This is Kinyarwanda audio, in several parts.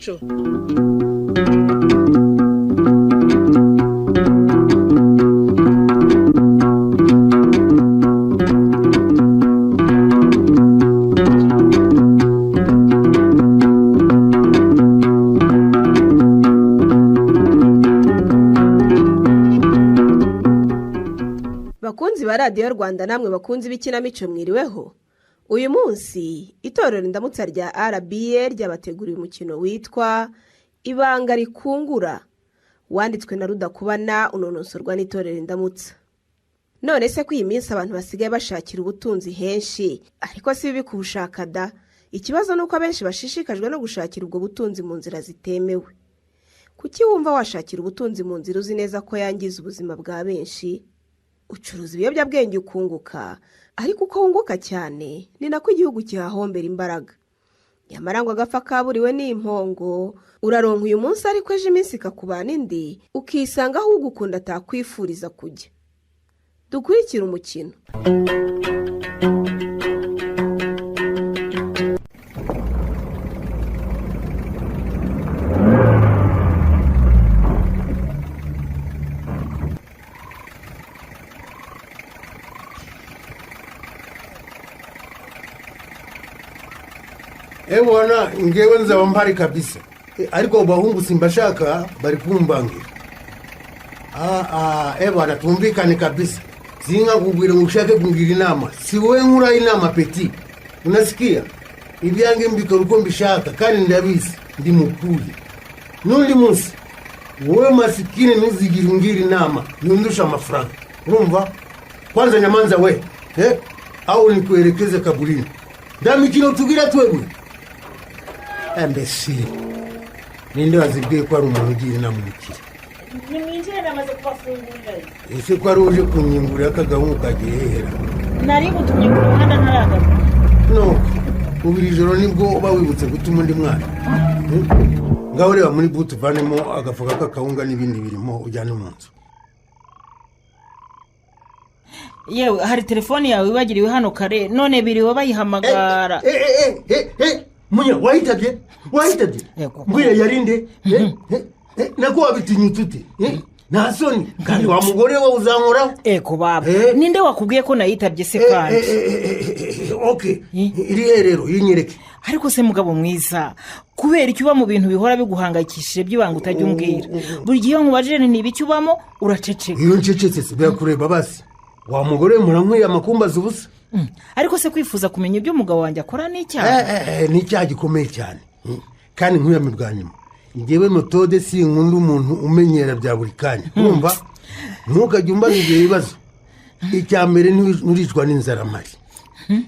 ikinamico. Bakunzi ba Radio Rwanda namwe bakunzi b'ikinamico mwiriweho. Uyu munsi itorero indamutsa rya RBA ryabateguriye umukino witwa Ibanga rikungura, wanditswe na Rudakubana unonosorwa n'itorero indamutsa. None se ko iyi minsi abantu basigaye bashakira ubutunzi henshi, ariko si bibi kubushaka da. Ikibazo nuko abenshi bashishikajwe no gushakira ubwo butunzi mu nzira zitemewe. Kuki wumva washakira ubutunzi mu nzira uzi neza ko yangiza ubuzima bwa benshi? Ucuruza ibiyobyabwenge ukunguka, ariko uko wunguka cyane ni nako igihugu kihahombera imbaraga. Nyamara ngo agapfa kaburiwe n'impongo, uraronka uyu munsi ariko ejo iminsi ikakubana indi, ukisanga aho ugukunda atakwifuriza kujya. Dukurikira umukino. Wana ngewe nzaba mpari kabisa. Ariko bahungu simbashaka bari kumbangira. Wana tumvikane kabisa. Zinga kugwira ngushake kungira inama. Si wowe nkura inama peti. Unasikia? Ibyange mbikora uko mbishaka kandi ndabizi ndi mukuri. Nundi munsi wowe masikini nuzigira ungira inama yundusha amafaranga. Urumva? Kwanza nyamanza we. Au nikuelekeze kaburini. Ndamikino tugira twebwe. Mbese ninde wazibwiye ko ari umuntu ugira inama umukire? Nimwinjire namaze kubafungurira. Ese ko ari uje kunyingurira akagahungu kagehera? Nari gutumye ku ruhanda ntaragaruka. No, ubiri joro nibwo uba wibutse gutuma undi mwana. Ngaho reba muri butu vanemo agafuka k'akawunga n'ibindi birimo ujyane mu nzu. Yewe hari telefone yawe wibagiriwe hano kare none biriwe bayihamagara. Munya wahitabye? Mbwira yarinde? Nako wabitinyutse ute? Nta soni kandi wa mugore we uzankoraho? Eko baba. Ninde wakubwiye ko nayitabye se kandi? Okay. Iri rero yinyereke. Ariko se mugabo mwiza, kubera icyo uba mu bintu bihora biguhangayikishije by'ibanga utajya umbwira. Buri gihe nkubajije ni ibiki ubamo uraceceka. Iyo ncecetse se byakureba basi. Wa mugore murankwiye amakumbaza ubusa. Ariko se kwifuza kumenya ibyo umugabo wanjye akora ni icyaha? Ni icyaha gikomeye cyane. Kandi nkuyame bwa nyuma. Ngewe Mutode si nkunda umuntu umenyera bya buri kanya. Urumva? Ntukajye umbaza ibyo bibazo. Icya mbere nuricwa n'inzara mari.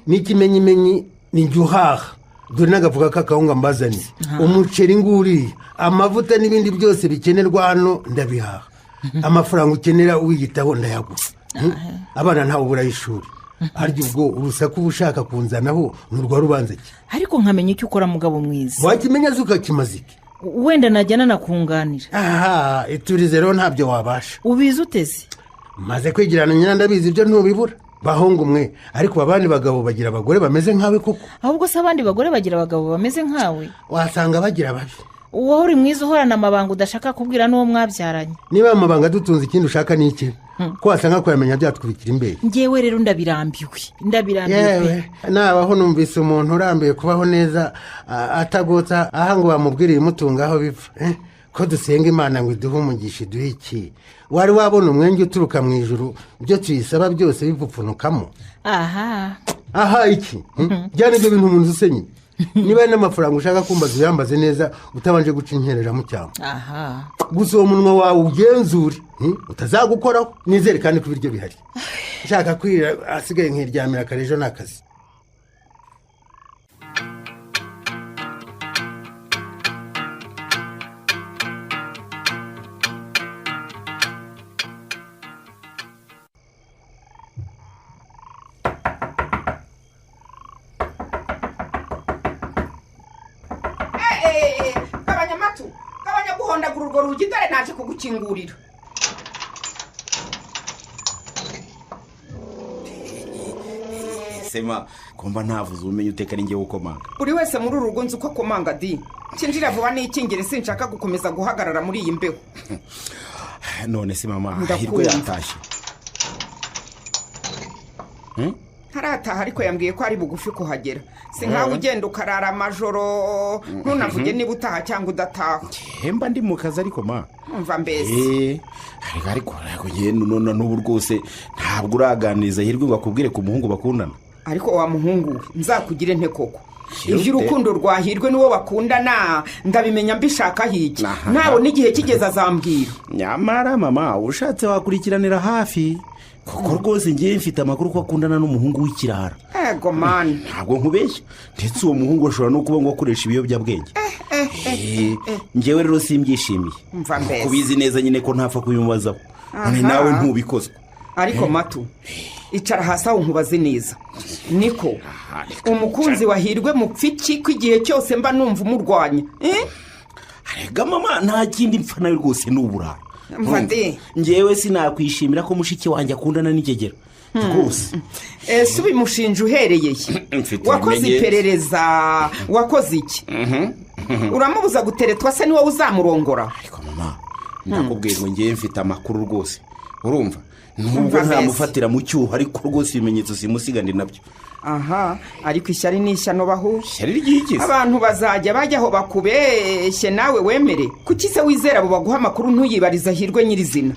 N'ikimenyimenyi ni juhaha. Dore n'agavuga k'akawunga mbazaniye. Umuceri nguriye, amavuta n'ibindi byose bikenerwa hano ndabihaha. Amafaranga ukenera wiyitaho ndayagura. Abana ntawe burayishuri. Arya ubwo urusaku ubushaka kunzanaho nurwa rubanza ki? Ariko nkamenya icyo ukora mugabo mwiza. Wakimenya zuka kimaziki. Wenda najyana nakunganira. Iturize rero ntabyo wabasha. Ubizi uteze? Maze kwigirana nyina ndabizi ibyo ntubibura. Bahungu mwe, ariko abandi bagabo bagira abagore bameze nkawe koko. Ahubwo se abandi bagore bagira abagabo bameze nkawe? Wasanga bagira babi. Wowe uri mwiza uhorana amabanga udashaka kubwira n'uwo mwabyaranye. Niba amabanga dutunze ikindi ushaka n'iki? Ko wasanga ko yamenya byatwubikira imbere. Ngewe rero ndabirambiwe. Yewe nabaho numvise umuntu urambiye kubaho neza atagota aha ngo bamubwirire imutungaho biva. Ko dusenga Imana ngo iduhe umugisha iduhe iki? Wari wabona umwenge uturuka mu ijuru byo tuyisaba byose bivupfunukamo. Aha iki? Byane ibyo bintu umuntu usenye. Niba n'amafaranga ushaka kumbaza uyambaze neza utabanje guca inkerera mu cyangwa. Gusa uwo munwa wawe ugenzure utazagukoraho nizere kandi ko ibiryo bihari. Nshaka kwira asigaye nkiryamira karejo nakazi. Kabanya guhondagura urwo rugi dore naje kugukingurira. sema kumva ntavuze umenye uteka ari ngewe ukomanga. buri wese muri uru rugo nzi uko akomanga di kinjira vuba n'ikingere sinshaka gukomeza guhagarara muri iyi mbeho. None se mama Hirwe yatashye. Harataha ariko yambwiye ko ari bugufi kuhagera. Si nkawe ugenda ukarara amajoro ntunavuge niba utaha cyangwa udataha. Hemba ndi mu kazi ariko ma. Umva mbese. Ariko none n'ubu rwose ntabwo uraganiriza Hirwe ngo akubwire ku muhungu bakundana. Ariko wa muhungu nzakugire nte koko? Ibyo urukundo rwa Hirwe n'uwo bakundana ndabimenya mbishaka hiki. Ntabwo n'igihe kigeze azambwira. Nyamara mama ushatse wakurikiranira hafi. Kuko rwose ngiye mfite amakuru ko akundana n'umuhungu w'ikirara. Ego man. Ntabwo nkubeshya. Ndetse uwo muhungu ashobora no kuba ngo akoresha ibiyobyabwenge. Ngewe rero simbyishimiye. Mva mbese. Kubizi neza nyine ko ntapfa kubimubazaho. None nawe ntubikozwe. Ariko matu. Icara hasi aho nkubaze neza. Niko umukunzi wa Hirwe mupfiki ko igihe cyose mba numva umurwanya. Arega mama nta kindi mpfa nawe rwose n'uburara. Mvande ngewe sinakwishimira ko mushiki wanjye akundana n'ikigero rwose. Ese ubimushinja uhereye wakoze iperereza wakoze iki? Uramubuza guteretwa se niwe uzamurongora? Ariko mama ndakubwiye ngo ngewe mfite amakuru rwose urumva nubwo ntamufatira mu cyuho ariko rwose ibimenyetso simusigane nabyo. Aha ariko ishyari n'ishyano bahu ishyari ry'iki? Abantu bazajya bajyaho bakubeshye nawe wemere kuki se wizera abo baguha amakuru ntuyibariza Hirwe nyirizina?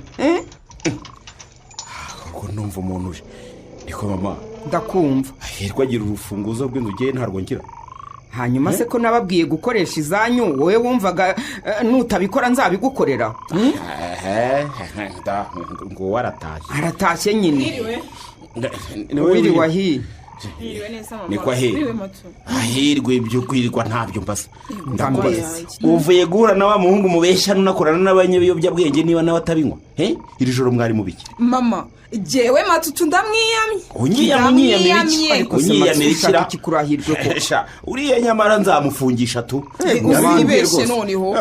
Ko numva umuntu uje niko mama ndakumva. Hirwe agira urufunguzo rw'inzu ngiye ntarwo ngira. Hanyuma se ko nababwiye gukoresha izanyu wowe wumvaga nutabikora nzabigukorera? Ngo waratashye. Aratashye nyine. Wiri wahi. Niko Hirwe ibyo kwirirwa ntabyo mbasa. Ndakubaza uvuye guhura na wa muhungu mubeshya nunakorana n'abanyabiyobyabwenge niba nawe atabinywa iri joro mwari mubiki? Mama jewe matutu ndamwiyamye. Unyiyamye unyiyamira kikurahirwe ko uriya nyamara nzamufungisha tu. Uzibeshe noneho.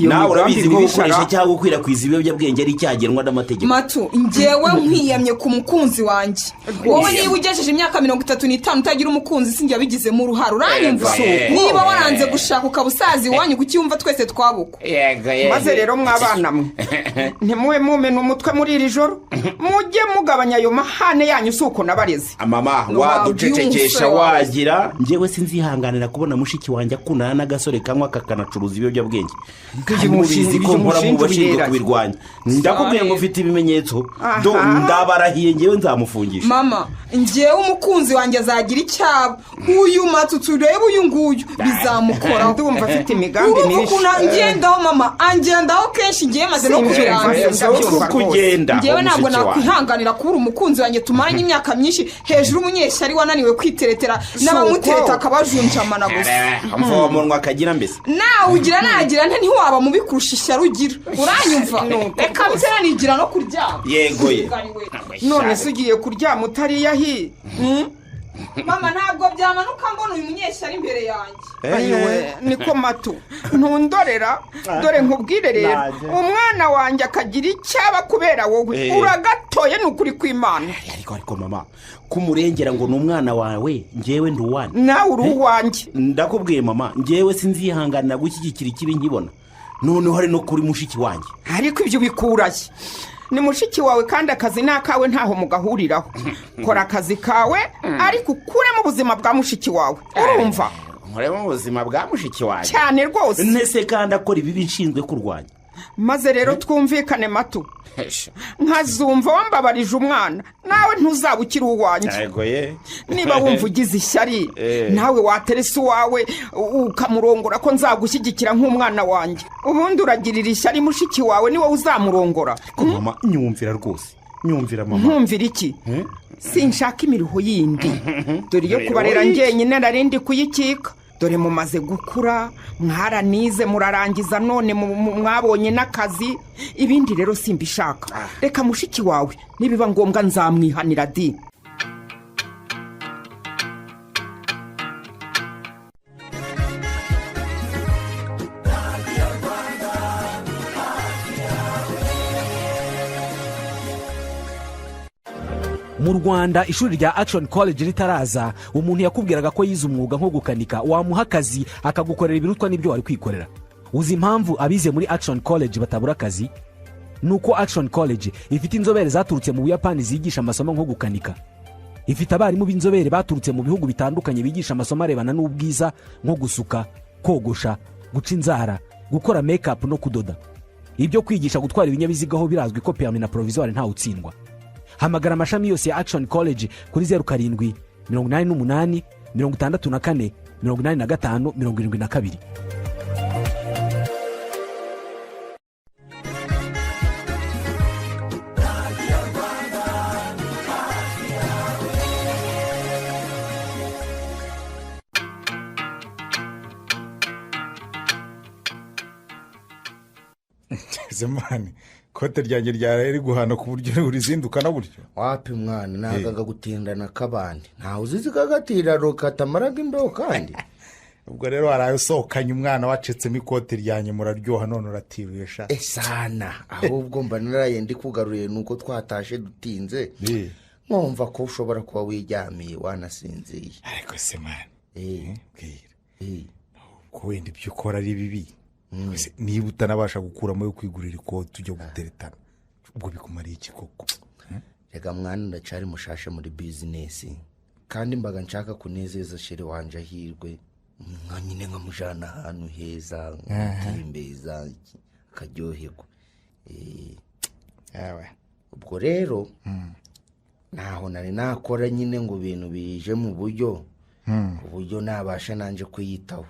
Nawe urabizi gukoresha cyangwa gukwirakwiza ibiyobyabwenge ari cyagenwa n'amategeko. Matu ngewe nkwiyamye ku mukunzi wanjye. Wowe niba ugejeje imyaka 35 utagira umukunzi sinjye abigize mu ruharo uranyumva? Niba waranze gushaka ukabusazi wanyu kucyumva twese twabuko. Maze rero mwabana mwe ntimuwe mumena umutwe muri iri joro mujye mugabanya ayo mahane yanyu suko nabareze. Mama waducecekesha wagira ngewe sinzihanganira kubona mushiki wanjye akundana n'agasore kanywa kakanacuruza ibiyobyabwenge. Mubizi ko mpora mu bashinzwe kubirwanya. Ndakubwiye ngo mfite ibimenyetso ndabarahiye ngewe nzamufungisha. Mama ngewe umukunzi wanjye azagira icyabo uyu matutu reba uyu nguyu bizamukora. Ndumva afite imigambi myinshi. Ngendaho mama angendaho kenshi ngiye maze no kubirangiza. Kugenda ngewe ntabwo nakwihanganira kubura umukunzi wanjye tumaranye imyaka myinshi hejuru umunyeshyari wananiwe kwiteretera n'abamutereta akabajunjamana gusa. Amva munwa akagira mbese. Nawe ugira nagira nte ntiwaba mubikurusha ishyari ugira uranyumva? Reka bitera nigira no kuryama. Yego ye. None se ugiye kuryama utariya hi? Mama ntabwo byamanuka mbona uyu munyeshyari imbere yanjye. Ayiwe niko matu ntundorera dore nkubwire rero umwana wanjye akagira icyaba kubera wowe uragatoye n'ukuri kw'Imana. Ariko mama kumurengera ngo n'umwana wawe ngewe nduwane nawe uri uwanjye. Ndakubwiye mama ngewe sinzihanganira gushyigikira ikibi nkibona none hari no kuri mushiki wanjye. Ariko ibyo bikuraye ni mushiki wawe kandi akazi nakawe ntaho mugahuriraho. Kora akazi kawe ariko ukuremo ubuzima bwa mushiki wawe urumva? Nkuremo ubuzima bwa mushiki wanjye cyane rwose. Nese kandi akora ibibi nshinzwe kurwanya. Maze rero twumvikane matu nkazumva wambabarije umwana nawe ntuzabukira uwanjye. Niba wumva ugize ishyari nawe wateresa uwawe ukamurongora ko nzagushyigikira nk'umwana wanjye. Ubundi uragirira ishyari mushiki wawe niwe uzamurongora. Mama nyumvira rwose nyumvira mama. Nkumvira iki? Sinshaka imiruho yindi dore yo kubarera njyenyine narindi kuyikika. Dore mumaze gukura mwaranize murarangiza none mwabonye n'akazi ibindi rero simbishaka. Reka mushiki wawe nibiba ngombwa nzamwihanira di. mu Rwanda ishuri rya Action College ritaraza, umuntu yakubwiraga ko yize umwuga nko gukanika wamuha akazi akagukorera ibirutwa n'ibyo wari kwikorera. Uzi impamvu abize muri Action College batabura akazi? Nuko Action College ifite inzobere zaturutse mu Buyapani zigisha amasomo nko gukanika. Ifite abarimu b'inzobere baturutse mu bihugu bitandukanye bigisha amasomo arebana n'ubwiza nko gusuka, kogosha, guca inzara, gukora make-up no kudoda. Ibyo kwigisha gutwara ibinyabiziga ho birazwi ko permis na provisoire nta utsindwa. Hamagara amashami yose ya Action College kuri 07 88 64 85 72. Zemani, kote ryanjye ryari guhana ku buryo urizinduka na buryo. Wapi mwana, nagaga gutindana kabandi. Ntaho uzizi kagatira rokatamaraga imbeho kandi. Ubwo rero waraye usohokanye umwana wacetsemo ikote ryanjye muraryoha none uratiruye sha. Sana, ahubwo mba naraye ndi kugaruye nuko twatashe dutinze. Nkumva ko ushobora kuba wijyamiye wanasinziye. Ariko se mwana, bwira. Ko wenda ibyo ukora ari bibi. Niba utanabasha gukuramo yo kwigurira ikote ujya guteretana, ubwo bikumariye iki koko? Rega mwana, ndacari mushasha muri business kandi mbaga nshaka kunezeza shere wanje ahirwe, nka nyine nkamujana ahantu heza nk'imbeza akaryoherwa. Ubwo rero naho nari nakora nyine ngo ibintu bije mu buryo uburyo nabasha nanje kuyitaho,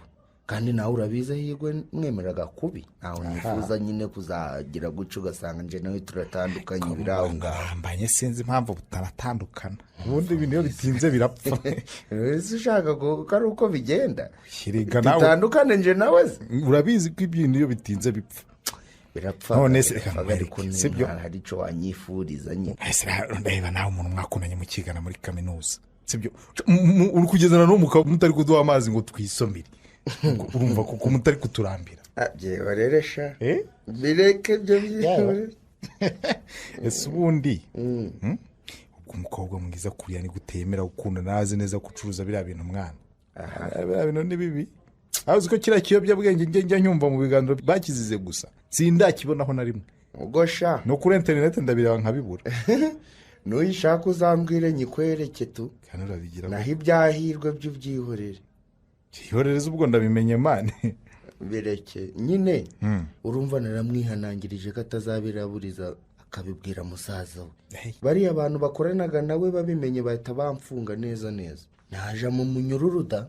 kandi nawe urabiza higwe mwemeraga kubi. Naho nifuza nyine kuzagira guca ugasanga nje nawe turatandukanye biraho ngaho. Mbanye sinzi impamvu butaratandukana. Ubundi ibintu iyo bitinze birapfa. Ese ushaka ko ari uko bigenda? Shiriga nawe. Tutandukane nje nawe. Urabizi ko ibintu iyo bitinze bipfa. Birapfa. None se sibyo hari ico wanyifuriza nyine. Ese ndaheba nawe umuntu mwakunanye mu kigana muri kaminuza. Sibyo uri kugezana no mutari kuduha amazi ngo twisomere. Urumva kuko mutari kuturambira. Jewe reresha bireke byo byihore. Ese ubundi umukobwa mwiza kuriya ni gutemera ukunda nazi neza kucuruza biriya bintu mwana. Biriya bintu ni bibi. Azi ko kira kiyobyabwenge njye nyumva mu biganiro bakizize gusa sindakibonaho na rimwe. Ugosha no kuri internet ndabireba nkabibura. Nuyishaka uzambwire nyikwereke tu. Kandi urabigira naho ibyahirwe byo byihorere. Ihorereza ubwo ndabimenye mane. Bireke nyine urumva naramwihanangirije ko atazabiraburiza akabibwira musaza we. Bari abantu bakoranaga nawe babimenye bahita bamfunga neza neza. Naje mu munyururuda.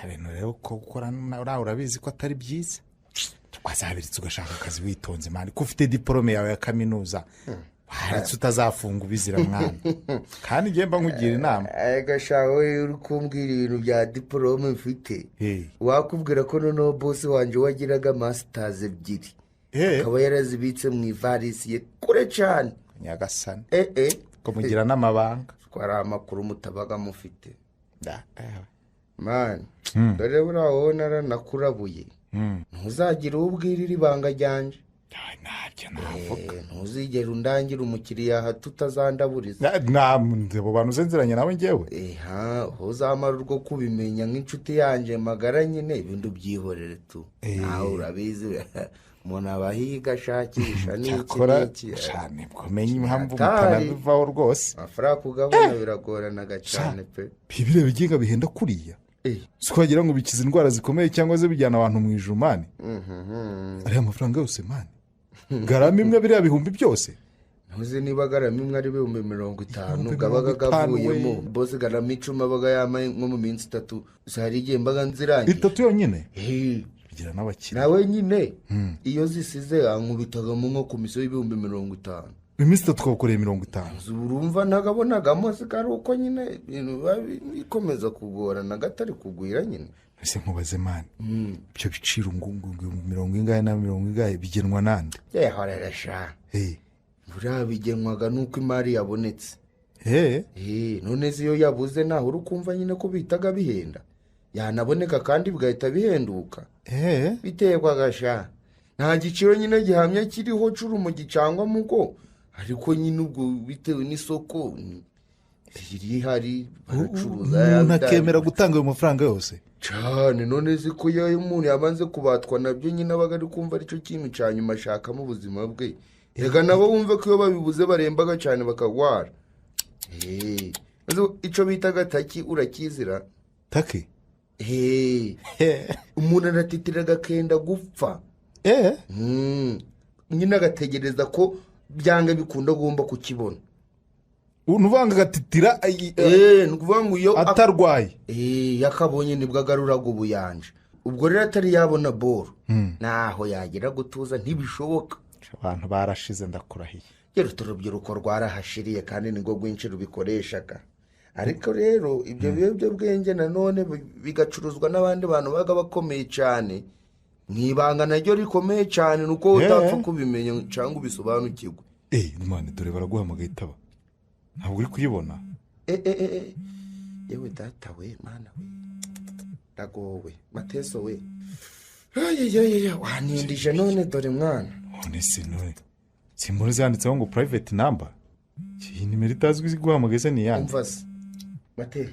Ibintu rero ko gukora nawe urabizi ko atari byiza. Twazabiritse ugashaka akazi witonze mane ko ufite diplome yawe ya kaminuza. Haritse utazafunga ubizira mwana. Kandi ngiye mba nkugira inama. Gashawe uri kumbwira ibintu bya diplome mfite. Wakubwira ko noneho boss wanje wagiraga masters ebyiri. Akaba yarazibitse mu ivarisi ye kure cyane. Nyagasani. Ko mugira n'amabanga. Twara amakuru mutabaga mufite. Man, dore buraho naranakurabuye. Ntuzagira ubwirira ibanga ryanje. Ntuzigera undangira umukiriya hato utazandaburiza. Abo bantu uzenzeranye nawe njyewe. Uzamara urwo kubimenya nk'inshuti yanjye magara nyine ibintu byihorere tu. Nawe urabizi umuntu abahiga ashakisha n'iki n'iki. Cyane bwamenye impamvu mutanabivaho rwose. Amafaranga kugabana biragoranaga cyane pe. Bibire bigenga bihenda kuriya. Swagira ngo bikize indwara zikomeye cyangwa ze bijyana abantu mu ijumane. Ari amafaranga yose mane. Garama imwe biriya bihumbi byose. Ntuzi niba garama imwe ari 50 gabaga gavuyemo bose garama 10 abaga yamaye nko mu minsi 3 sari igihe mbaga nzirangiye 3 yonyine. Bigira n'abakire. Nawe nyine iyo zisize ankubitaga mu nko komisiyo y'ibihumbi 50. Iminsi 3 twakoreye 50. Urumva nagabonagamo sikari uko nyine bikomeza kugorana gatari kugwira nyine. Ese nkubaze mane. Byo biciro ngungu 70 na 70 bigenwa nande? Horeresha. Bura bigenwaga nuko imari yabonetse. None ziyo yabuze naho urukumva nyine ko bitaga bihenda. Yanaboneka kandi bigahita bihenduka. Biterwa gasha. Nta giciro nyine gihamya kiriho curu mu gicangwa muko. Ariko nyine ubwo bitewe n'isoko irihari baracuruza umuntu akemera gutanga ayo mafaranga yose cyane. none se ko iyo umuntu yabanze kubatwa nabyo nyine abaga ari kumva aricyo kintu cya nyuma ashakamo ubuzima bwe. reka nabo bumve ko iyo babibuze barembaga cyane bakagwara. icyo bita agataki urakizira? taki umuntu aratitira agakenda gupfa nyine agategereza ko byanga bikunda agomba kukibona. ntuvanga agatitira ni ukuvuga ngo iyo atarwaye yakabonye nibwo agaruraga ubuyanja. ubwo rero atari yabona boro naho yagira gutuza ntibishoboka. abantu barashize ndakurahiye. rero urubyiruko rwarahashiriye kandi nibwo rwinshi rubikoreshaga. ariko rero ibyo biyobyabwenge nanone bigacuruzwa n'abandi bantu baga bakomeye cyane mu ibanga naryo rikomeye cyane nuko utapfa kubimenya cyangwa ubisobanukirwe. none dore baraguhamagaye itaba ntabwo uri kuyibona. yewe data we mana we ndagowe mateso we wanindije none dore mwana. none simbona zanditseho ngo private number. iyi nimero itazwi guhamagaye se ni iyande. umva se mate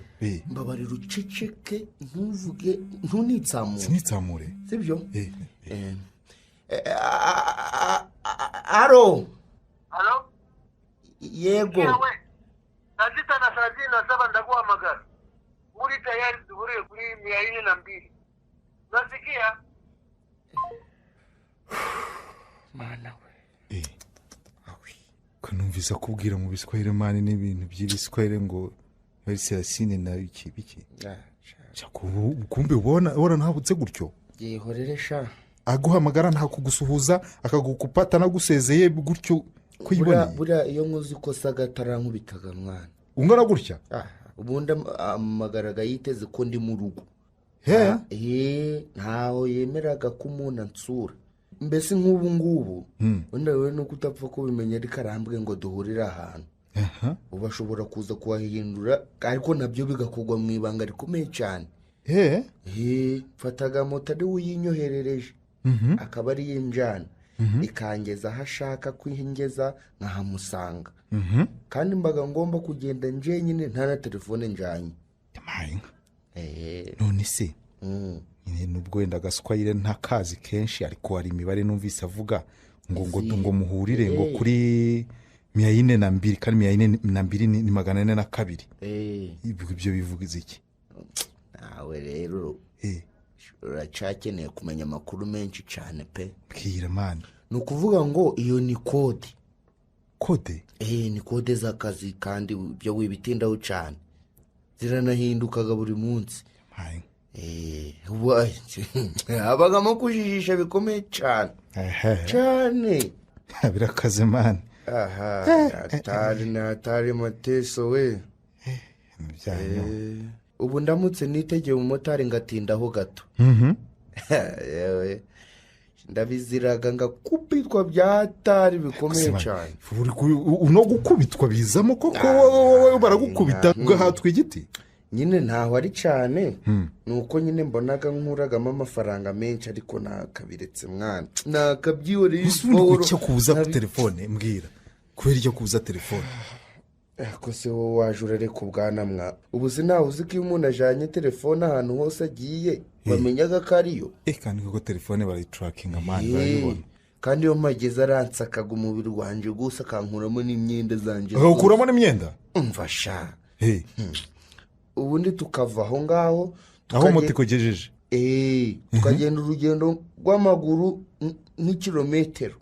mbabarira uceceke ntuvuge ntunitsamure. sinitsamure sibyo? aro yego saa sita na saa 7 ndaguhamagara uri tayari duhuriye kuri 402. unasikia? mana we kanumvisa kubwira mu biswahili mani n'ibintu by'ibiswahili ngo Selasine na iki kumbe ubona ntabutse gutyo. yihorere sha aguhamagara nta kugusuhuza akagukupata nagusezeye gutyo kwibona. buriya iyo nkuzi ko sagatarankubitaga mwana ungana gutya ubundi amagaraga yiteze ko ndi mu rugo. ntaho yemeraga ko umuntu ansura. mbese nk'ubu ngubu wenda wowe no kutapfa kubimenya ariko arambwe ngo duhurire ahantu. uba ashobora kuza kuhahindura ariko nabyo bigakorwa mu ibanga rikomeye cyane. mfataga moto ari uyinyoherereje akaba ari yinjana ikangeza aho ashaka kwihingeza nkahamusanga. kandi mbaga ngomba kugenda njyenyine nta na telefone njyanye. none se nubwo wenda agaswayire ntakazi kenshi ariko hari imibare numvise avuga ngo muhurire ngo kuri 402 kandi 402 ni 442. ibyo bivuga iki? nawe rero uracakeneye kumenya amakuru menshi cyane pe. bwira mani. ni ukuvuga ngo iyo ni kode. ni kode z'akazi kandi ibyo wibitindaho cyane ziranahindukaga buri munsi. habagamo kujijisha bikomeye cyane cyane. birakaze mani. atari mateso we. ubu ndamutse nitegeye umumotari ngatindaho gato ndabiziraga ngakubitwa byatari bikomeye cyane. no gukubitwa bizamo koko wowe baragukubita ugahatwa igiti nyine ntaho ari cyane. nuko nyine mbonaga nkuragamo amafaranga menshi ariko nakabiretse mwana nakabyihoreye. cyo kubuza telefone mbwira kubera icyo kubuza telefone. ko se wowe waje urareka ubwana mwa ubu sinawe uzi ko iyo umuntu ajyanye telefone ahantu hose agiye bamenyaga ko ariyo. kandi koko telefone barayiturakinga mani barayibona. kandi iyo mpageze aransakaga umubiri wanjye gusa akankuramo n'imyenda zanjye. agakuramo n'imyenda? mfasha ubundi tukava aho ngaho aho moto ikugejeje. tukagenda urugendo rw'amaguru nk'ikirometero.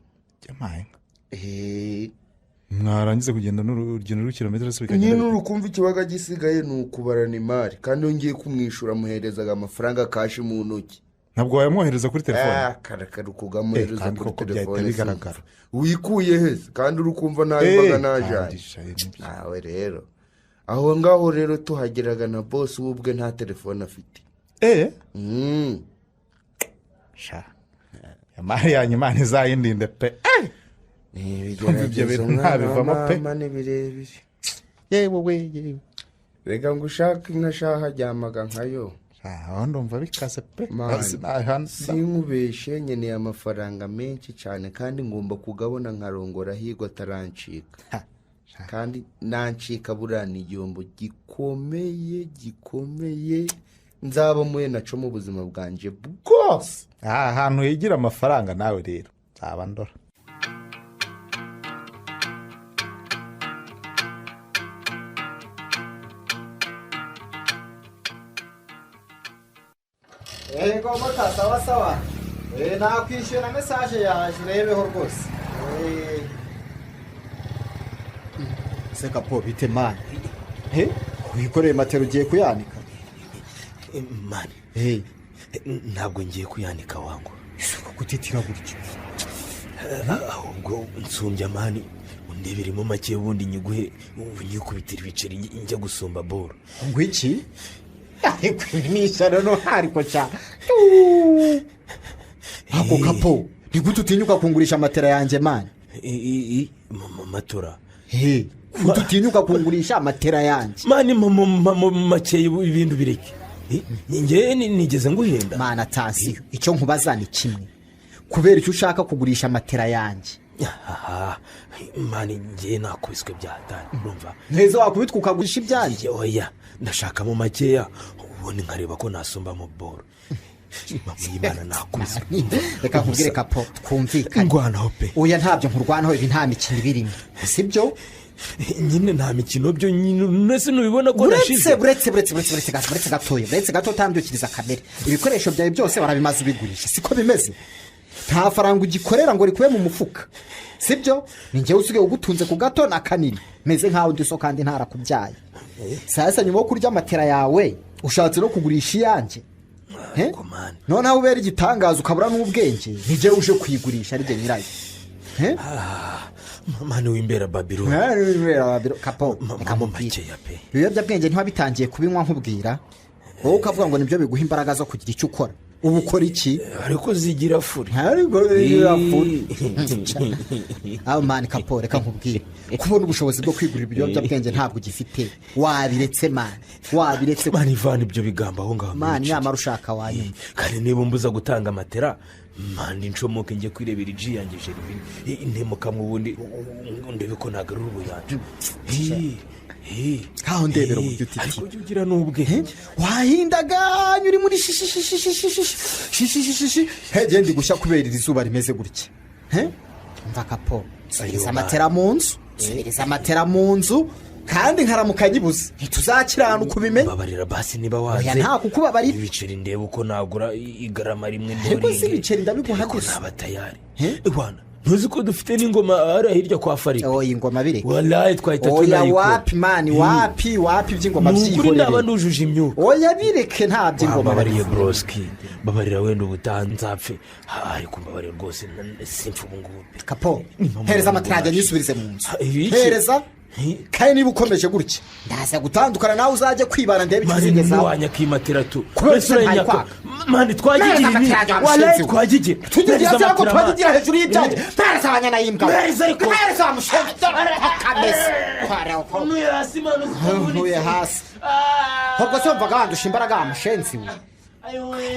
mwarangiza kugenda n'urugendo rw'ikirometero se bikagenda. nyine urukumva ikibaga gisigaye ni ukubarana imari kandi iyo ngiye kumwishyura muherezaga amafaranga kashi mu ntoki. ntabwo wayamwohereza kuri telefone? karakara ukamuhereza kuri telefone wikuye heza kandi urukumva nawe mbaga najyanye. nawe rero aho ngaho rero tuhageraga na boss ubwe nta telefone afite. yamari yanyu imana izayindinde pe. ibyo bintu ntabivamo pe. ni birebire. yewe reka ngo ushake inka shaha ryamaga nkayo. aho ndumva bikaze pe. sinkubeshe nkeneye amafaranga menshi cyane kandi ngomba kugabona nkarongora hirwa atarancika. kandi nancika buriya ni igihombo gikomeye nzaba muye naco mu buzima bwanjye bwose. aha hantu higira amafaranga nawe rero nzaba ndora. Gomota sawa nakwishyuye na mesaje yaje urebeho rwose. Seka po bite mani wikoreye matera ugiye kuyanika mani ntabwo ngiye kuyanika wangu kutitira gutyo ahubwo nsumbya mani undebiremo make ubundi nyiguhe unyikubitira ibiceri njya gusumba boro ngwiki nishyano no hariko cyane ako kapo ni gute utinyuka kungurisha matera yanjye mani matora gute utinyuka kungurisha matera yanjye mani make ibintu bireke njye nigeze nguhenda mana tansiyo icyo nkubaza ni kimwe kubera icyo ushaka kugurisha matera yanjye mani njye nakubiswe byatanye urumva neza wakubitwa ukagurisha ibyanjye oya ndashakamo makeya ubundi nkareba ko nasumba mu boro Imana nakubiswe reka nkubwire kapo twumvikane ngwanaho pe oya ntabyo nkurwanaho ibi nta mikino ibirimo sibyo nyine nta mikino byo nyine nese nubibona ko nashize buretse gatoya buretse gato tambyukiriza kamere ibikoresho byawe byose barabimaze ubigurisha siko bimeze nta faranga ugikorera ngo rikuwe mu mufuka sibyo ni njyewe usigaye ugutunze ku gato na kanini meze nkaho undi so kandi ntarakubyaye sasa nyuma yo kurya matera yawe ushatse no kugurisha iyanjye noneho ubera igitangaza ukabura n'ubwenge nijye uje kuyigurisha ari jye nyirayo mani w'imbera babiro kapo nikamubwira ibiyobyabwenge ntiwabitangiye kubinywa nkubwira wowe ukavuga ngo nibyo biguha imbaraga zo kugira icyo ukora ubu ukora iki ariko zigira furi aho mani kapo reka nkubwire kubona ubushobozi bwo kwigurira ibiyobyabwenge ntabwo ugifite wabiretse mani ivana ibyo bigamba aho ngaho mani nyamara ushaka wanyuma kandi niba mbuza gutanga matera mani nshomoke njye kwirebera iji yanjye jerivine intemuka mu bundi ndebe ko nagarura ubuyanja kaho ndebera uburyo utiti ariko ujya ugira n'ubwenge wahindaganye uri muri shishishishishishishishishi genda gushya kubera iri zuba rimeze gutya mva kapo subiriza amatera mu nzu kandi nkaramuka nyibuze ntituzakiranuka ubimenye babarira basi niba waze oya nta kukubabarira ibiceri ndebe uko nagura igarama rimwe ndoringe ego ibiceri ndabiguha gusa n'abatayari Rwanda ntuzi ko dufite n'ingoma hariya hirya kwa Farika oya ingoma bireke wallahi twahita tunayikora oya wapi mani wapi by'ingoma byihorere nukuri naba ndujuje imyuka oya bireke nta by'ingoma babariye broski babarira wenda ubutanzapfe ariko mbabarira rwose simfu ubungubu kapo hereza amatrage nyisubirize mu nzu hereza kandi niba ukomeje gutya ndaza gutandukana nawe uzajye kwibana ndebe ikizige zawe mani ntiwanyakimatira tu mbese uranyako mani twagigira ibi wallahi twagigira tugigira cyangwa twagigira hejuru y'ibyanjye ntarasa abanyana y'imbwa ntarasa amushenzi kameze ntuye hasi mani ntuye hasi ahubwo se wumvaga wandusha imbaraga amushenzi we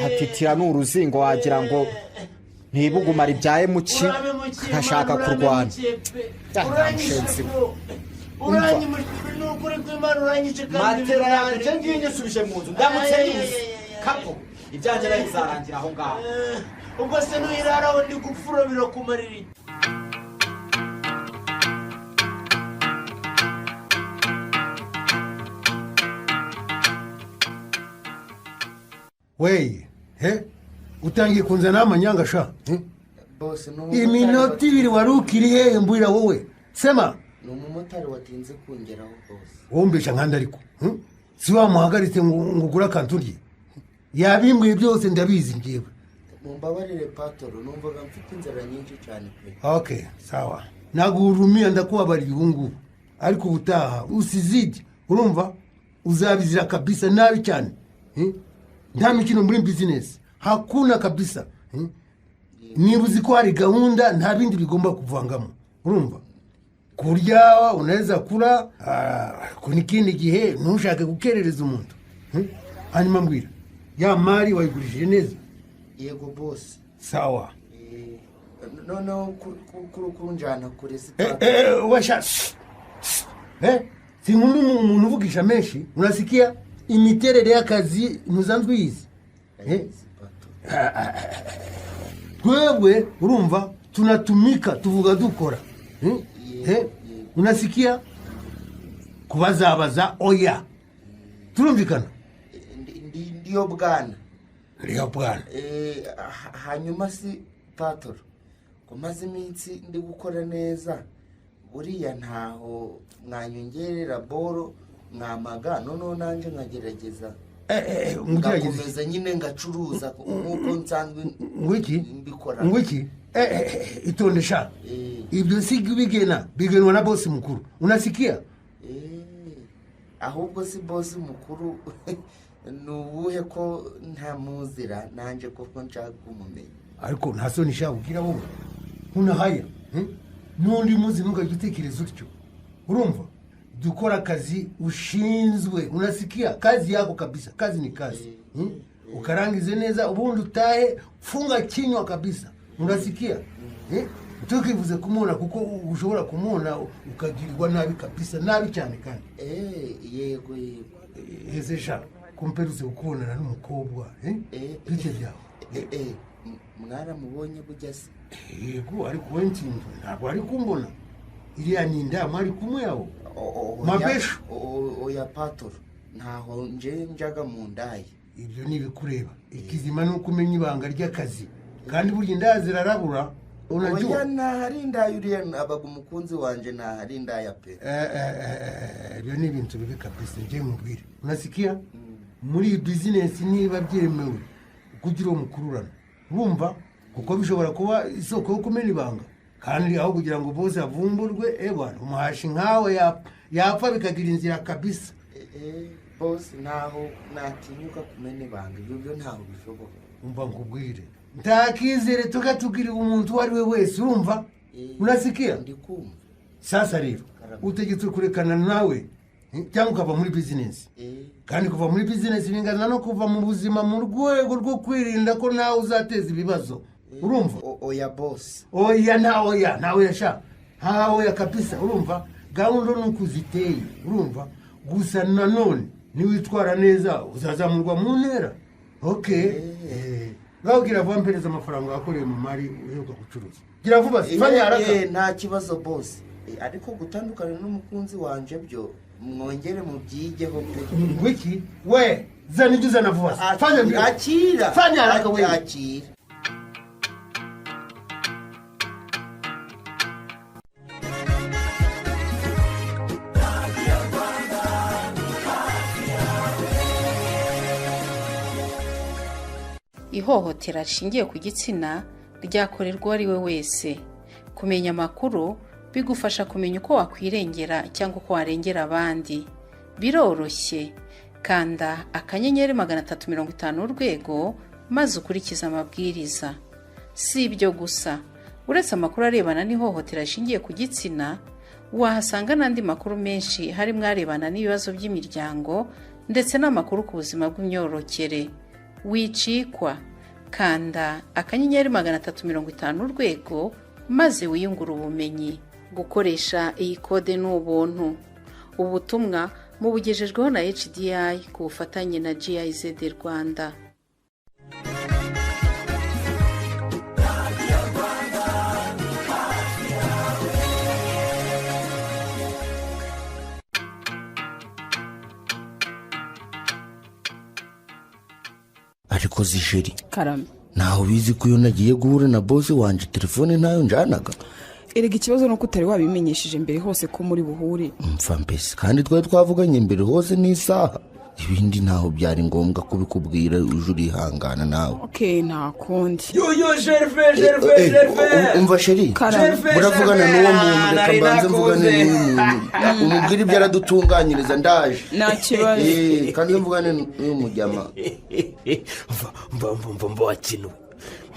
hatitira n'uruzingo wagira ngo ntibugumara ibyaye muki ntashaka kurwana amushenzi we matera yanjye ngiye nyisubije mu nzu ndamutse nyuze kapo ibyanjye nayo bizarangira aho ngaho ubwo se nuyiraraho ndi gupfura birakumarira weye utangiye kunzana amanyanga sha iminota ibiri wari ukiri hehe mbwira wowe sema ni umumotari watinze kungeraho rwose wumvisha nkandi ariko si wamuhagaritse ngo ugure akantu urye yabimbwiye byose ndabizi ngewe mumbabarire patoro numvaga mfite inzara nyinshi cyane pe okay sawa naguhurumiya ndakubabariye ubu ngubu ariko ubutaha usizidi urumva uzabizira kabisa nabi cyane nta mikino muri bizinesi hakuna kabisa niba uzi ko hari gahunda nta bindi bigomba kuvangamo urumva kurya unaweza kula kunikindi gihe ntushake gukerereza umuntu hanyuma mbwira ya mari wayigurishije neza yego boss sawa noneho kunjana kure washa sinkunda umuntu uvugisha menshi. Unasikia imiterere y'akazi ntuzanzwe uyizi. Twebwe urumva tunatumika tuvuga dukora. Unasikia kubazabaza oya. Turumvikana? Ndiyo bwana. Ndiyo bwana. Hanyuma si patoro kumaze iminsi ndi gukora neza buriya ntaho mwanyongerera boro mwamaga noneho nanjye nkagerageza ngakomeza nyine ngacuruza nk'uko nsanzwe mbikora. Ngwiki itondesha ibyo si bigenwa na bosi mukuru. Unasikia? Ahubwo si bosi mukuru nubuhe ko ntamuzira nanjye koko nshaka kumumenya. Ariko ntasoni shabugira wowe unahaya n'undi muzi ntugagitekereza utyo. Urumva dukora kazi ushinzwe. Unasikia? Kazi yako kabisa. Kazi ni kazi. Ukarangize neza ubundi utahe funga kinywa kabisa. Unasikia? Tukivuze kumona kuko ushobora kumona ukagirirwa nabi kabisa, nabi cyane kandi. Yego Ezesha kumperuze ukubonana n'umukobwa bike byawe. Mwaramubonye bujya se? Yego ariko we ntinzo ntabwo ari kumbona. Iriya ni indamu ari kumwe yawo mabesho. Oya patoro ntaho njaga mu ndayi. Ibyo nibikureba. Ikizima nuko umenya ibanga ry'akazi kandi burya indayi zirarabura. Unajua oya ntahari indayi uriya abaga umukunzi wanje ntahari indayi pe. Ibyo ni ibintu bibi kabisa nje mubwire. Unasikia? Muri business niba byemewe kugira umukururana. Urumva kuko bishobora kuba isoko yo kumena ibanga kandi aho kugira ngo bose avumburwe bwana umuhashi nkawe yapfa bikagira inzira kabisa. Boss naho natinyuka kumena ibanga ibyo ntaho bishoboka. Umva ngubwire ntakizere tukatugirira umuntu wari we wese. Urumva? Unasikia? Ndikumva. Sasa rero utegetse kurekana nawe cyangwa ukava muri business. Kandi kuva muri business bingana no kuva mu buzima mu rwego rwo kwirinda ko nawe uzateza ibibazo. Urumva? Oya boss. Oya nawe yasha. Oya kabisa. Urumva? Gahunda nuko ziteye. Urumva? Gusa nanone niwitwara neza uzazamurwa mu ntera. Okay. Gahugira vuba mpereza amafaranga wakoreye mu mari uheruka gucuruza. Gira vuba fanya haraka. Nta kibazo boss. Ariko gutandukana n'umukunzi wanje byo mwongere mu byigeho pe. Ngwiki we zana ibyo uzana vuba. Fanya akira. Fanya haraka we. Akira. Ihohotera rishingiye ku gitsina ryakorerwa ari we wese. Kumenya amakuru bigufasha kumenya uko wakwirengera cyangwa uko warengera abandi. Biroroshye. Kanda akanyenyeri 350 urwego maze ukurikiza amabwiriza. Si ibyo gusa. Uretse amakuru arebana n'ihohotera rishingiye ku gitsina, wahasanga n'andi makuru menshi harimo arebana n'ibibazo by'imiryango ndetse n'amakuru ku buzima bw'imyororokere. Wicikwa. Kanda akanyenyeri 350 urwego maze wiyungura ubumenyi. Gukoresha iyi kode ni ubuntu. Ubutumwa mubugejejweho na HDI ku bufatanye na GIZ Rwanda. Ariko zisheri Karame naho bizi ko iyo nagiye guhura na boss wanje telefone ntayo njanaga. Erega ikibazo nuko utari wabimenyesheje mbere hose ko muri buhure. Mfa mbese kandi twari twavuganye mbere hose n'isaha. Ibindi ntaho byari ngombwa kubikubwira uje urihangana nawe. Okay nta kundi. Yo Gerve. Umva sheri. Muravugana n'uwo muntu reka mbanze mvugane n'umuntu. Umubwire ibyo aradutunganyiriza ndaje. Nta kibazo. Kandi mvugane n'uyu mujyama. Mva wakinu.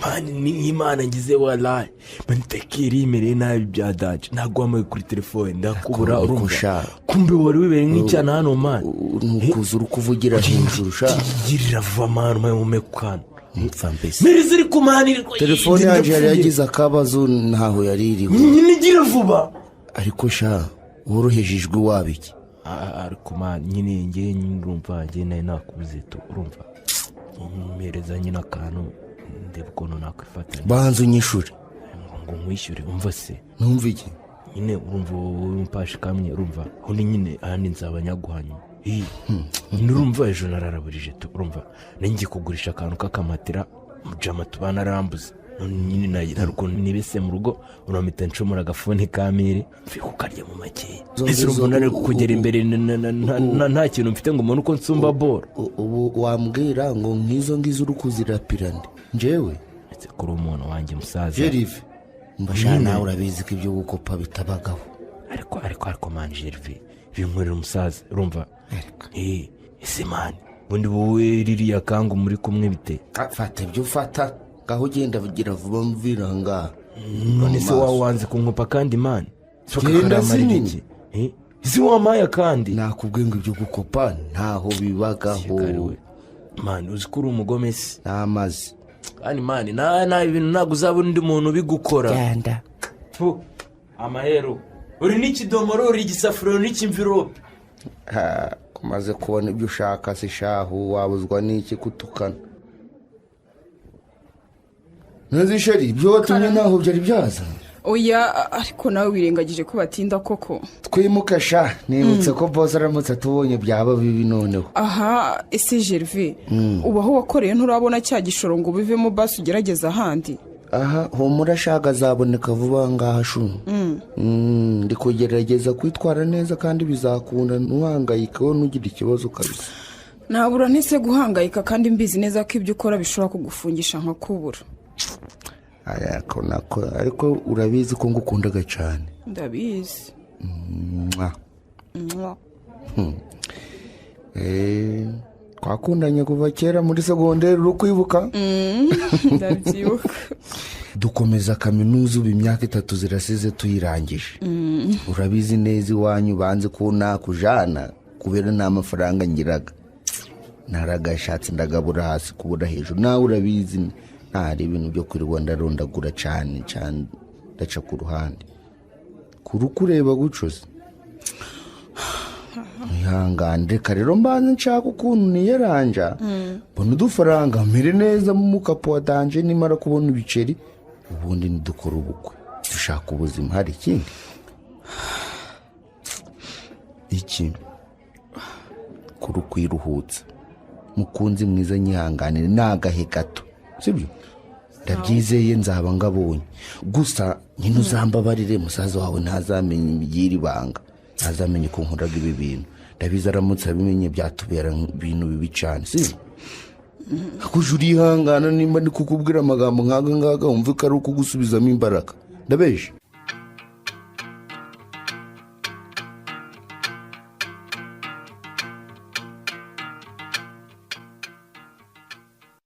Mani ni imana ngize wallahi. Mantekiri imereye nabi bya daje. Nagwamaye kuri telefone ndakubura urumva. Kumbe wari wibere nk'icyana hano man. Nukuzura kuvugira hejuru sha. Girira vuba man umekukana. Mfa mbese. Mirizi iri kumanira. Telefone yaje yari yagize akabazo ntaho yari iriho. Nyine gira vuba. Ariko sha woroheje ijwi waba iki? ariko mani nyine ngewe urumva ngewe nawe nakubuze tu urumva mpereza nyine akantu ndeba ukuntu nakwifatanya. banza unyishure. ngo nkwishyure umva se. numva iki? nyine urumva umpashi kamwe urumva undi nyine ahandi nzaba nyaguhanya. nyine urumva ejo nararaburije tu urumva nanjye kugurisha akantu k'akamatera mujama tubana arambuze nyine nagira ukuntu nibese mu rugo uramita ncomora agafone kamere mvuye kukarya mu makeya. ese urumva nari kugera imbere nta kintu mfite ngo umuntu uko nsumba boro. ubu wambwira ngo nk'izo ngizo uri kuzirapirane njyewe ese kuri umuntu wanjye musaza Jerive mbashaka nawe urabizi ko ibyo gukopa bitabagaho. ariko mani Jerive binkorera umusaza urumva. ese mani ubundi wowe ririya kangu muri kumwe bite? fata ibyo ufata ngaho ugenda vugira vuba mvira ngaha. none se wawe wanze kunkopa kandi mani genda sinini isi wamaya kandi nakubwiye ngo ibyo gukopa ntaho bibagaho mani uzi ko uri umugome se. n'amazi kandi mani nta ibintu ntabwo uzaba undi muntu ubigukora. genda amahero uri n'ikidomoro uri igisafuriya n'ikimvirope. umaze kubona ibyo ushaka se shahu wabuzwa n'iki kutukana. ntazishari ibyo watumye ntaho byari byaza. oya ariko nawe wirengagije ko batinda koko. twimuke sha nibutse ko bose aramutse atubonye byaba bibi noneho. aha ese Gervais ubu aho wakoreye nturabona cya gishoro ngo ubivemo basi ugerageza ahandi. aha humura shaga azaboneka vuba ngaha shunga. ndi kugerageza kwitwara neza kandi bizakunda ntuhangayike wowe ntugire ikibazo kabisa. ntabura ntese guhangayika kandi mbizi neza ko ibyo ukora bishobora kugufungisha nka kubura. ariko urabizi ko ngukundaga cyane. ndabizi. twakundanye kuva kera muri segonderi uri kwibuka. ndabyibuka. dukomeza kaminuza ubu imyaka 3 zirasize tuyirangije. urabizi neza iwanyu banze ko nakujana kubera nta mafaranga ngiraga. naragashatse ndagabura hasi kubura hejuru nawe urabizi ntari ibintu byo kwirirwa ndarondagura cyane ndaca ku ruhande kureba gucoze. ihangane reka rero mbanze nshaka ukuntu niyeranja mbona udufaranga mbere neza mu mukapo wa danje nimara kubona ibiceri ubundi nidukora ubukwe dushaka ubuzima. hari ikindi iki kwiruhutsa mukunzi mwiza nyihanganire nagahe gato sibyo ndabyizeye nzaba ngabonye gusa nyine uzambabarire musaza wawe ntazamenye imigiri ibanga ntazamenye ko nkoraga ibi bintu ndabizi aramutse abimenye byatubera ibintu bibi cyane sibyo. kujura ihangana nimba ndi kukubwira amagambo ngaga wumve ko ari ukugusubizamo imbaraga ndabeje.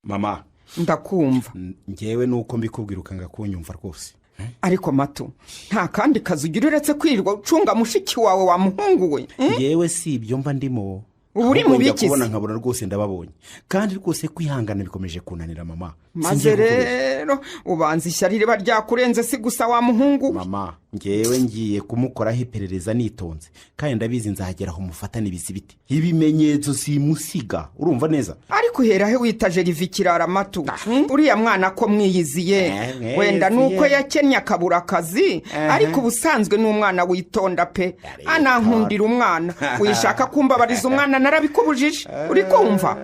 mama ndakumva. ngewe nuko mbikubwira ukanga kunyumva rwose. ariko mato nta kandi kazi ugira uretse kwirirwa ucunga mushiki wawe wa muhungu we. ngewe si ibyo mba ndimo. ubu uri mu biki kubona nkabona rwose ndababonye kandi rwose kwihangana bikomeje kunanira mama. maze rero ubanza ishyari riba ryakurenze si gusa wa muhungu. mama ngewe ngiye kumukoraho iperereza nitonze kandi ndabizi nzageraho mufatane ibizibiti ibimenyetso simusiga urumva neza. ariko uherahe wita Jerive ikirara mato uriya mwana ko mwiyiziye wenda nuko yakennye akabura akazi ariko ubusanzwe n'umwana witonda pe anankundira umwana wishaka kumbabariza umwana narabikubujije uri kumva.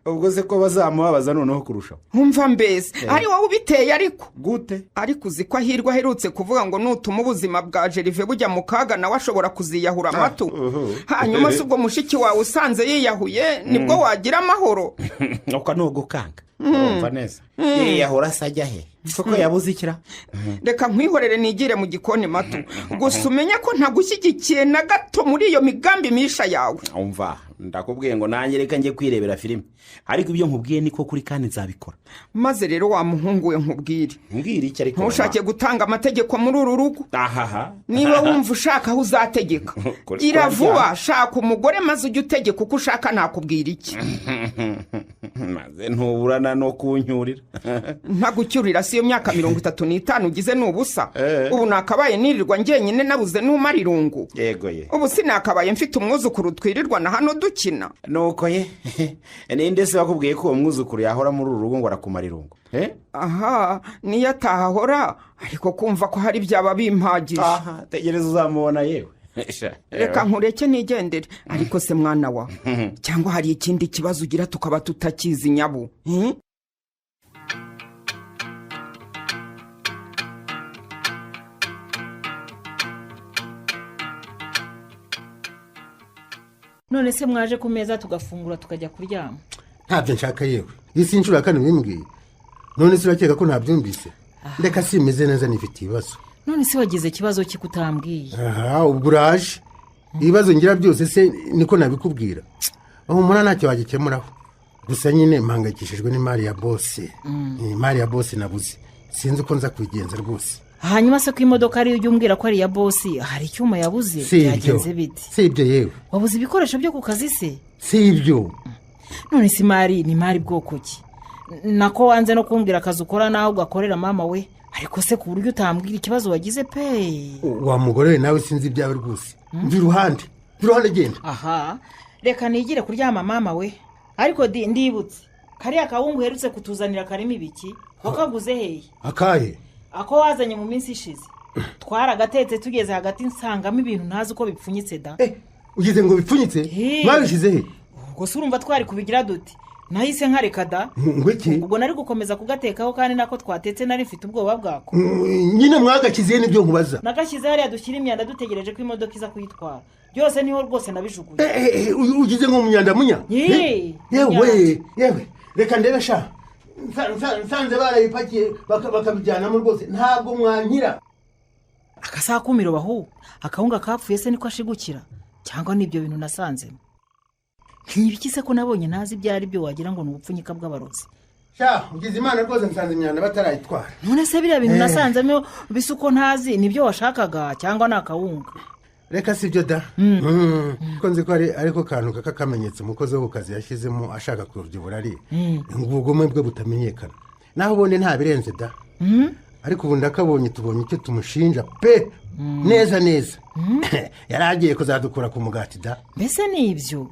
ubwo se ko bazamubabaza noneho kurushaho. umva mbese ari wowe ubiteye ariko gute ariko uzi ko ahirwa aherutse kuvuga ngo nutuma ubuzima bwa Jerive bujya mu kaga nawe ashobora kuziyahura mato. hanyuma se ubwo mushiki wawe usanze yiyahuye nibwo wagira amahoro. uko ntugukanga urumva neza yiyahura se ajya he kuko yabuze ikira. reka nkwihorere nigire mu gikoni mato gusa umenye ko ntagushyigikiye na gato muri iyo migambi misha yawe. umva ndakubwiye ngo nanjye reka njye kwirebera filime ariko ibyo nkubwiye niko kuri kandi nzabikora. maze rero wa muhungu we nkubwire iki ariko ntushake gutanga amategeko muri uru rugo. niba wumva ushaka aho uzategeka gira vuba shaka umugore maze ujye utegeka uko ushaka nakubwira iki. maze ntuburana no kunyurira. ntagucyurira si yo myaka 35 ugize ni ubusa. Ubu nakabaye nirirwa njyenyine nabuze n'umara irungu. Yego ye. Ubu sinakabaye mfite umwuzukuru twirirwa na hano dukina. Nuko ye. Ninde se bakubwiye ko uwo mwuzukuru yahora muri uru rugo ngo arakumara irungu? Aha, niyo atahahora ariko kumva ko hari byaba bimpagije. Aha, tegereza uzamubona yewe. Reka nkureke nigendere. Ariko se mwana wa cyangwa hari ikindi kibazo ugira tukaba tutakizi nyabo? none se mwaje ku meza tugafungura tukajya kuryama? Ntabyo nshaka yewe, isi inshuro kane bimbwiye. None se urakeka ko ntabyumvise? Ndeka simeze neza nifite ibibazo. None se wagize ikibazo kikutambwiye? Aha, ubwo uraje. Ibibazo ngira byose se niko nabikubwira. Aho umuntu ntacyo wagikemuraho. Gusa nyine mpangayikishijwe n'imari ya boss. Imari ya boss nabuze. Sinzi uko nza kwigenza rwose. Hanyuma se ko imodoka ari ujye umbwira ko ari ya boss, hari icyuma yabuze byagenze bite? Si ibyo yewe. Wabuze ibikoresho byo ku kazi se? Si ibyo. None si imari ni imari bwoko ki? Nako wanze no kumbwira akazi ukora naho ugakorera mama we. Ariko se ku buryo utambwira ikibazo wagize pe? Wa mugore nawe sinzi ibyawe rwose. Mvi ruhande genda. Aha, reka nigire kuryama mama we. Ariko ndibutse kariya kawungu herutse kutuzanira karimo ibiki? Wakaguze hehe? Akahe? Ako wazanye mu minsi ishize. Twaragatetse tugeze hagati nsangamo ibintu ntazi uko bipfunyitse da. Ugize ngo bipfunyitse? Mwabishize he? Ubwo se urumva twari kubigira dute? Nahise nkareka da. Ngwiki? Ubwo nari gukomeza kugatekaho kandi nako twatetse nari mfite ubwoba bwako. Nyine mwagakiziye nibyo nkubaza. Nagashyize hariya dushyira imyanda dutegereje ko imodoka iza kuyitwara. Byose niho rwose nabijuguye. Ugize ngo umunyanda munya? Yewe reka ndebe sha. Nsanze barayipakiye bakabijyanamo rwose ntabwo mwankira. Akasakumiro bahu akawunga kapfuye se niko ashigukira cyangwa nibyo bintu nasanzemo? Nkibiki se ko nabonye ntazi byari byo wagira ngo n'ubupfunyika bw'abarozi. Sha ugize imana rwose nsanze imyanda batarayitwara. None se biriya bintu nasanzemo bisuko ntazi nibyo washakaga cyangwa nakawunga? Reka sibyo da. Ko nzi ko ariko kantu kakamenyetse umukozi wo kazi yashizemo ashaka kurubyibura ari. Ubugome bwe butamenyekana. Naho ubone nta birenze da. Ariko ubu ndakabonye tubonye icyo tumushinja pe. Neza. Yaragiye kuzadukura ku mugati da. Mbese ni ibyo?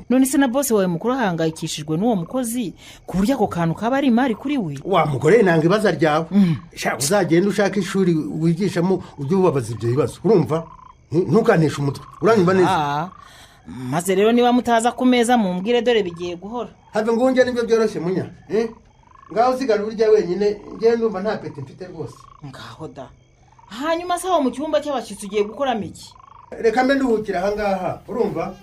None se na boss wawe mukuru ahangayikishijwe n'uwo mukozi ku buryo ako kantu kaba ari imari kuri we? Wa mugore nanga ibaza ryawe. Sha uzagenda ushaka ishuri wigishamo ujye ubabaza ibyo bibazo. Urumva? Ntukanisha umutwe. Uranyumva neza? Maze rero niba mutaza ku meza mumbwire dore bigiye guhora. Have ngo njye nibyo byoroshye munya. Ngaho sigara urya wenyine ngiye ndumva nta peti mfite rwose. Ngaho da. Hanyuma saho mu cyumba cy'abashyitsi ugiye gukora miki? Reka mbe nduhukira aha ngaha. Urumva?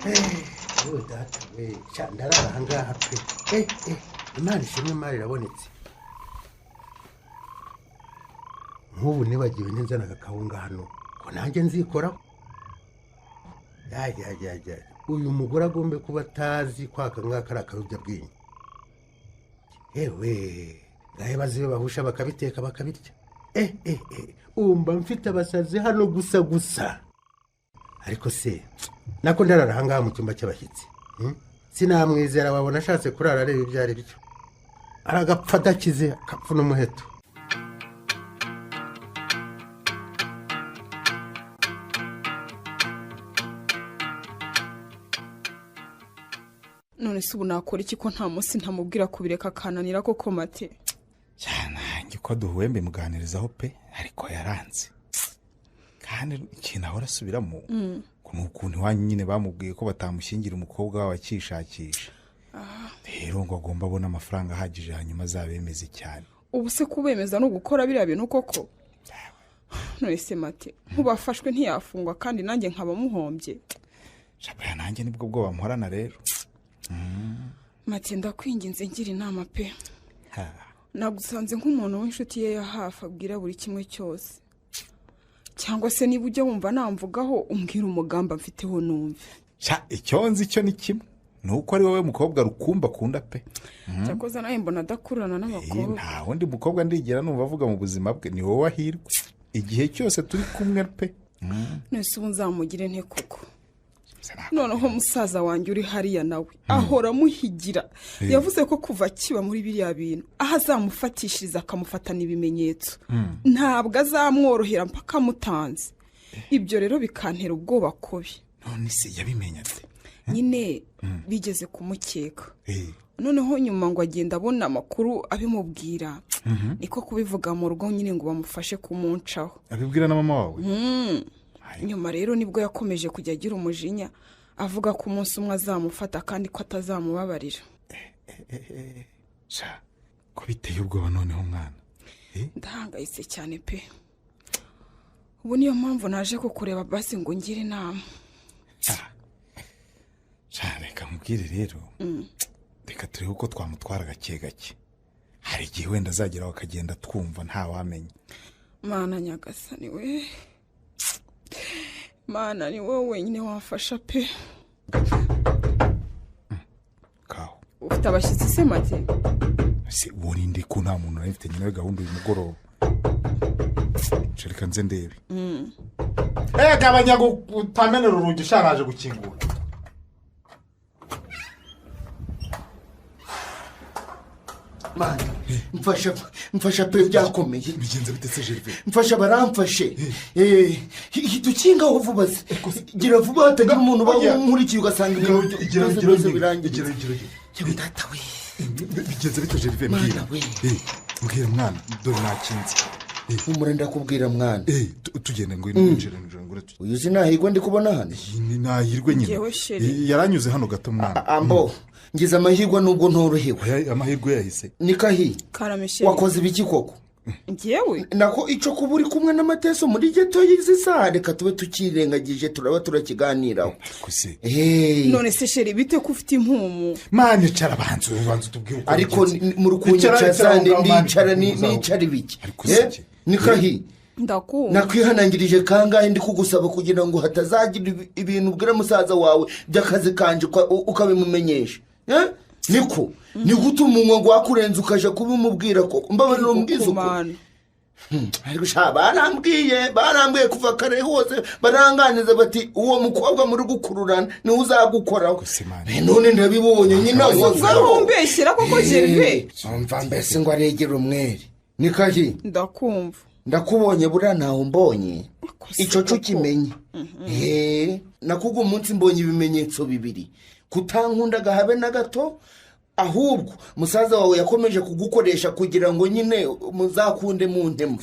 Yewe data we cyandarara aha ngaha pe. Imana ishimwe imari irabonetse. Nk'ubu nibagiwe n'inzana agakawunga hano ko nanjye nzikoraho. Uyu mugore agombe kuba atazi kwaka ngaka ari akayobyabwenge. Ewe ngahe bazibe bahusha bakabiteka bakabirya. Umba mfite abasazi hano gusa. Ariko se nako ndarara aha ngaha mu cyumba cy'abashyitsi. Sinamwizera babona ashatse kurara areba ibyari byo. Aragapfa adakize akapfa n'umuheto. None se ubu nakora iki ko nta munsi ntamubwira kubireka kananira koko mate? Cyane ko duhwembe muganirizaho pe ariko yaranze. Kandi ikintu ahora asubiramo ukuntu iwanyu nyine bamubwiye ko batamushyingira umukobwa wawe akishakisha. Rero ngo agomba abona amafaranga ahagije hanyuma azabemeze cyane. Ubu se kubemeza no gukora biriya bintu koko? None se mate nkubafashwe ntiyafungwa kandi nanjye nkaba muhombye. Shabaya nanjye nibwo bwo bamuhorana rero. Mate ndakwinginze ngira inama pe. Nagusanze nk'umuntu w'inshuti ye ya hafi abwira buri kimwe cyose. Cyangwa se niba ujye wumva namvugaho umbwira umugamba mfiteho numve. Icyo nzi cyo ni kimwe. Nuko ari wowe mukobwa rukumba akunda pe. Cyakoze nawe mbona adakurana n'abakobwa. Nta wundi mukobwa ndigera numva avuga mu buzima bwe ni wowe ahirwa. Igihe cyose turi kumwe pe. Nese ubu nzamugire nte koko? noneho musaza wanjye uri hariya nawe ahora amuhigira yavuze ko kuva akiba muri biriya bintu aho azamufatishiriza akamufatana ibimenyetso ntabwo azamworohera mpaka amutanze. Ibyo rero bikantera ubwoba kubi. none se yabimenye ate? Nyine bigeze kumukeka noneho nyuma ngo agenda abona amakuru abimubwira niko kubivuga mu rugo nyine ngo bamufashe kumuncaho. Abibwira na mama wawe? Nyuma rero nibwo yakomeje kujya agira umujinya avuga ko umunsi umwe azamufata kandi ko atazamubabarira. Ko biteye ubwoba noneho mwana. Ndahangayitse cyane pe. Ubu niyo mpamvu naje kukureba basi ngo ngire inama. Reka mubwire rero reka turebe uko twamutwara gake gake. Hari igihe wenda azageraho akagenda twumva ntawamenya. Mana nyagasani we, Mana ni wowe wenyine wafasha pe. Kaho ufite abashyitsi se make? Se urinde ko nta muntu afite nyine gahunda uyu mugoroba. Reka nze ndebe. Gabanya gutamenera urugi sharaje gukingura. Mani mfasha pe byakomeye. Bigenze bitetse Gervais. Mfasha baramfashe. Dukingaho vuba se. Gira vuba hatagira umuntu bamurikiye ugasanga ibintu birangiye. Data we. Bigenze bitetse Gervais mbwira. Mbwira mwana dore nakinze. Umurenda kubwira mwana. Tugende ngo injire ngo uyu zinahirwe ndi kubona hano. Ni nahirwe nyine. Yaranyuze hano gato mwana. Ambo ngize amahirwe nubwo ntorohewe. Amahirwe yahise. Nikahi Karameshe wakoze ibiki koko? Ngewe nako ico kuburi kumwe n'amateso muri geto y'izisa reka tube tukirengagije turaba turakiganiraho. Kuse none se sheri bite ko ufite impumu? Mane cara banzu tubwiye uko. Ariko mu rukunyica zande ndicara nicara ibiki. Nikahi nakwihanangirije kangahe ndi kugusaba kugira ngo hatazagira ibintu ubwira musaza wawe by'akazi kanje ukabimumenyesha. Niko ni gutuma umunwa gwakurenza ukaje kubimubwira ko mbabarira umbwiza uko. Ariko barambwiye kuva kare hose baranganiza bati uwo mukobwa muri gukururana ni uzagukoraho. None ndabibonye nyina umbeshyira koko Gervais. Umva mbese ngo aregera umwere. Nikahi ndakumva ndakubonye bura naho mbonye ico cyo kimenye. Nakugo umunsi mbonye ibimenyetso bibiri kutankunda gahabe na gato ahubwo musaza wawe yakomeje kugukoresha kugira ngo nyine muzakunde mu ntemo.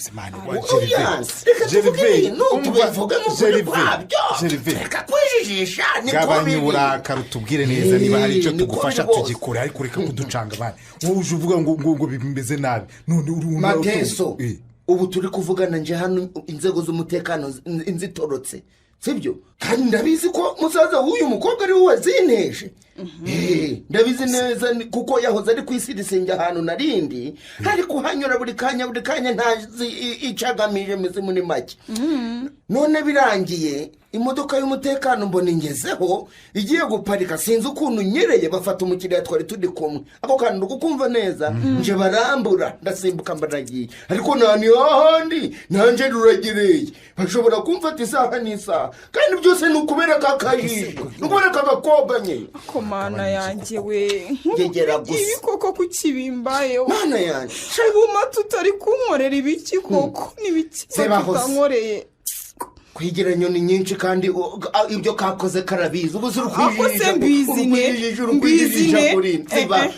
Gervais reka kwijijisha gabanya uburakari utubwire neza niba hari icyo tugufasha tugikora ariko reka kuducanga abana wowe uje uvuga ngo bimeze nabi none uri Mateso ubu turi kuvugana nje hano inzego z'umutekano inzitorotse sibyo kandi ndabizi ko musaza w'uyu mukobwa ari we wazineje. Ndabizi neza kuko yahoze ari kwisirisenge ahantu narindi ariko hanyura buri kanya ntazi icagamije mizi muri make. None birangiye imodoka y'umutekano mbona ingezeho igiye guparika sinzi ukuntu nyereye bafata umukiriya twari turi kumwe ako kandi ukumva neza nje barambura ndasimbuka mbaragiye ariko nani ahandi nanje ruragereye bashobora kumfata isaha n'isaha kandi byose ni ukubera kakajije ukubera kakakobwa nye. Mana yanjye we ngegera gusa ibi koko kukibimbayeho. Mana yanjye shebuma tutari kunkorera ibiki koko n'ibiki tutankoreye kwigira nyoni nyinshi kandi ibyo kakoze karabizi ubu zuru kwijijisha kuri ntiba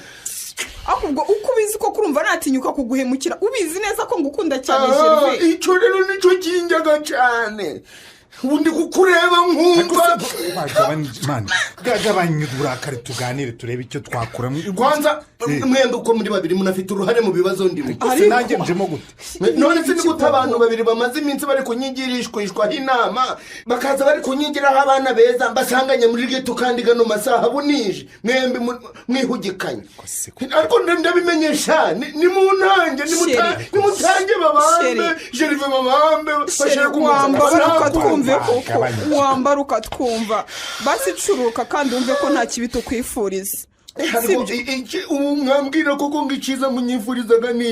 ahubwo uko ubizi ko kurumva natinyuka kuguhemukira ubizi neza ko ngukunda cyane Gervais. Icyo rero nicyo kinjaga cyane undi kukureba nkumva gabanya uburakari tuganire turebe icyo twakora kwanza mwembe uko muri babiri munafite uruhare mu bibazo ndimo. Nanjye njemo gute none se ni gute abantu babiri bamaze iminsi bari kunyigirishwa inama bakaza bari kunyigiraho abana beza mbasanganye muri geto kandi gano masaha bunije mwembe mwihugikanye ariko ndabimenyesha ni mu ntange ni mutange babambe Gervais babambe bashaka kumwambara wambara ukatwumva basi curuka kandi umve ko nta kibi tukwifuriza ubu mwambwira koko ngo icyiza munyifurizaga ni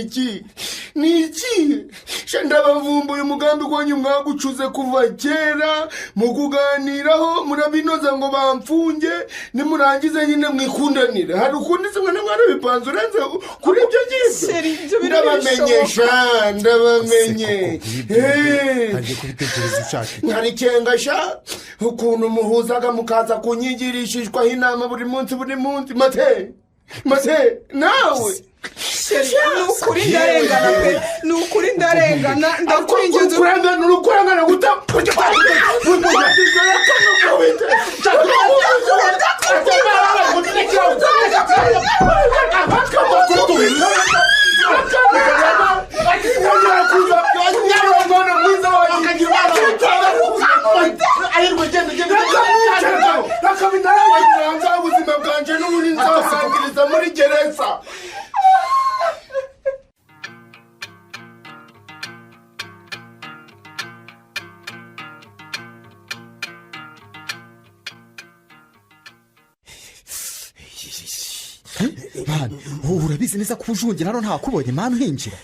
iki ndabavumbuye umugambi wanyu mwagucuze kuva kera mu kuganiraho murabinoza ngo bamfunge nimurangize nyine mwikundanire hari ukundi se mwana mwarabipanze urenze kuri ibyo ngibyo ndabamenye nkari kengasha ukuntu muhuzaga mukaza kunyigirishishwaho inama buri munsi mate nawe ni ukuri ndarengana ndakwinginze ukurengana guta ubuzima bwanjye n'ubundi nzasangiriza muri gereza. urabizi neza ko ujungira hano ntakubonye mani uhinjira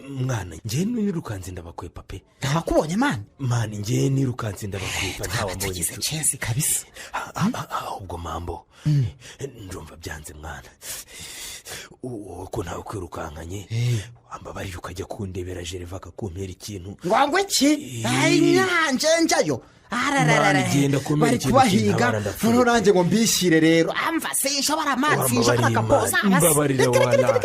mwana njye nirukanze ndabakwepa pe ntakubonye mani njye nirukanze ndabakwepa ntawambonye chesi kabisa ahubwo mambo ndumva byanze mwana uko nawe kwirukankanye wambabarira ukajya kundebera Gereva akakumpera ikintu ngwangwe ki nyanje njyayo bari kubahiga noneho nanjye ngo mbishyire rero amva sinshobora amazi sinshobora akapoza mbabarira wala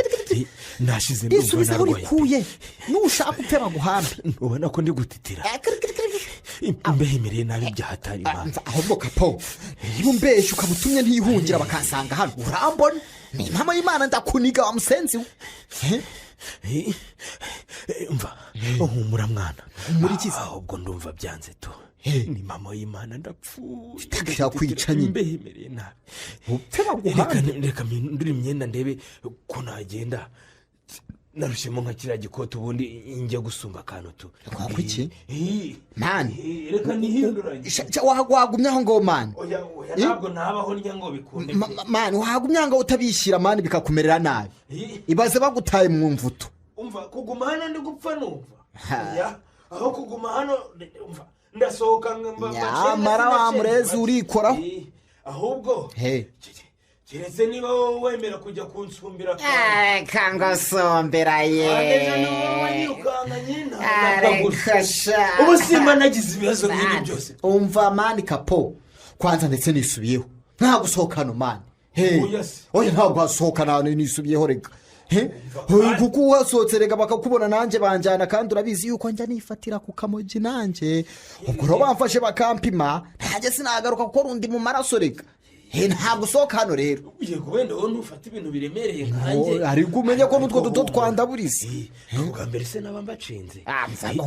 nashize ndumva narwaye nushaka utera guhambe ubona ko ndi gutitira imbehemereye nabi byahatari mwana ahubwo kapo niba umbeshye ukabutumye ntihungira bakansanga hano urambona ni impamo y'Imana ndakuniga wa musenzi we mva humura mwana umurikiza ahubwo ndumva byanze tu ni mama y'Imana ndapfuye ndakwica nyine imbehemereye nabi utera guhambe reka mpindure imyenda ndebe ko nagenda narushyemo nka kiriya gikote ubundi njya gusumba akantu tu iki mani reka nihinduranye wagumye aho ngo mani ntabwo nabaho njya ngo bikunde mani wagumye aho ngo utabishyira mani bikakumerera nabi ibaze bagutaye mu mvuto umva kuguma hano ndi gupfa numva aho kuguma hano umva ndasohoka nyamara wa murezi urikoraho ahubwo keretse niba wowe wemera kujya kunsumbira kangosombera ye ubu simba nagize ibibazo nk'ibi byose umva mani kapo kwanza ndetse nisubiyeho nta gusohokana mani oya ntabwo hasohokana nisubiyeho reka kuko uhasohotse rega bakakubona nanjye banjyana kandi urabizi yuko njya nifatira ku kamogi nanjye ubwo rero bamfashe bakampima ntajya sinagaruka kuko rundi mu maraso rega ntabwo usohoka hano rero yego wenda wowe ntufate ibintu biremereye nkanjye ariko umenye ko n'utwo duto twandaburiza ubwa mbere se naba mbacinze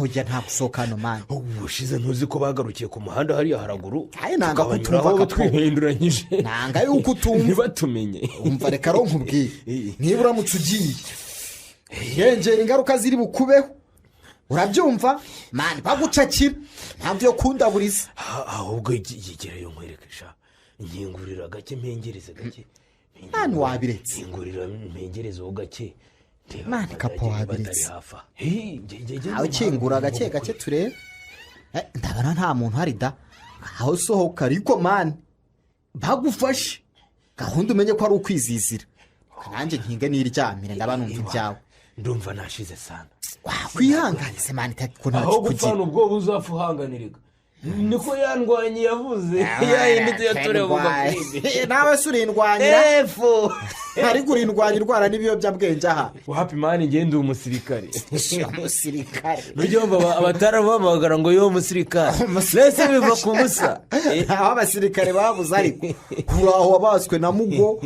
ujya ntabwo usohoka hano mani ubushize ntuzi ko bagarukiye ku muhanda hariya haraguru nanga kutumva ko twihinduranyije nanga yuko utumva ntibatumenye umva reka ro nkubwiye niba uramutse ugiye yengera ingaruka ziri bukubeho urabyumva mani bagucakira ntabwo yo kundaburiza ahubwo yigerayo nkwerekesha nkingurira gake mpengereze gake mani wabiretse nkingurira mpengerezeho gake mani kapo wabiretse aho ukingura gake gake turebe ndabona nta muntu hari da aho usohoka ariko mani bagufashe gahunda umenye ko ari ukwizizira nanjye nkinge n'iryamire ndaba numva ibyawe ndumva nashize sana wakwihanganise mani ko ntacyo aho gupfana ubwo buzapfa uhanganirega niko yandwanye yavuze yayindi tuyatore bugakwinde nawe se urindwanyira efu ariko urindwanya indwara n'ibiyobyabwenge aha wapi mani ngende umusirikare nujya wumva abatarabamagara ngo yo umusirikare mbese biva ku busa aho abasirikare babuze ariko uraho wabaswe na mugo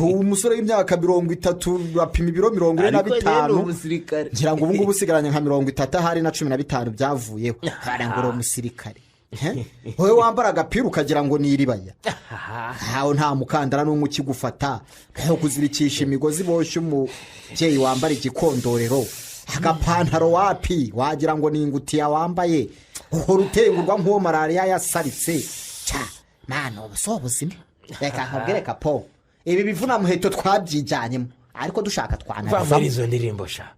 umusore w'imyaka 30 bapima ibiro 45 ngira ngo ubu ngubu usigaranye nka 30 ahari na 15 byavuyeho hari ngo uri umusirikare wowe wambara agapira ukagira ngo ni iribaya aho nta mukandara n'umwe ukigufata nko kuzirikisha imigozi boshye umubyeyi wambara igikondorero agapantaro wapi wagira ngo ni ingutiya wambaye uhora utengurwa nk'uwo malariya yasaritse mwana ubuso buzima reka nkubwire kapo ibi bivuna muheto twabyijyanyemo ariko dushaka va muri izo ndirimbo sha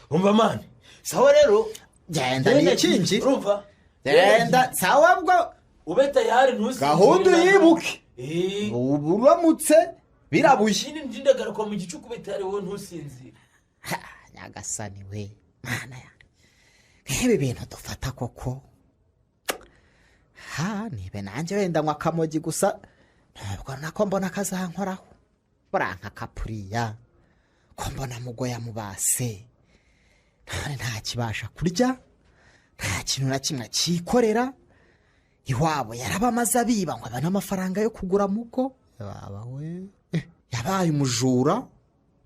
umva mani sawa rero genda nikingi urumva genda sawa bwo ube tayari ntusinzire gahunda yibuke ubu uramutse birabuye ikindi ndagaruka mu gicuku ube tayari wowe ntusinzire nyagasani we mana ya nk'ibi bintu dufata koko nibe nanjye wenda nywa akamogi gusa ntabwo nako mbona kazankoraho buranka kapuriya ko mbona mugoya mubase none ntakibasha kurya nta kintu na kimwe cyikorera iwabo yarabamaze abiba ngo abone amafaranga yo kugura mugo yabaye umujura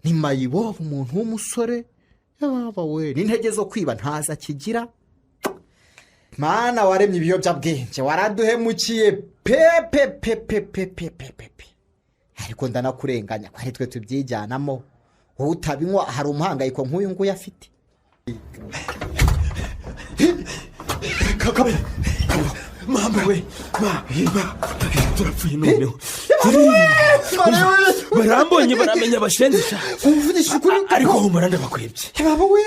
ni mayibobo umuntu w'umusore we n'intege zo kwiba ntaza kigira mana waremye ibiyobyabwenge waraduhemukiye pepe ariko ndanakurenganya ko ari twe tubyijyanamo wowe utabinywa hari umuhangayiko nk'uyu nguyu afite kakabere mama we turapfuye noneho barambonye baramenya abashendisha ariko humura ndabakwebye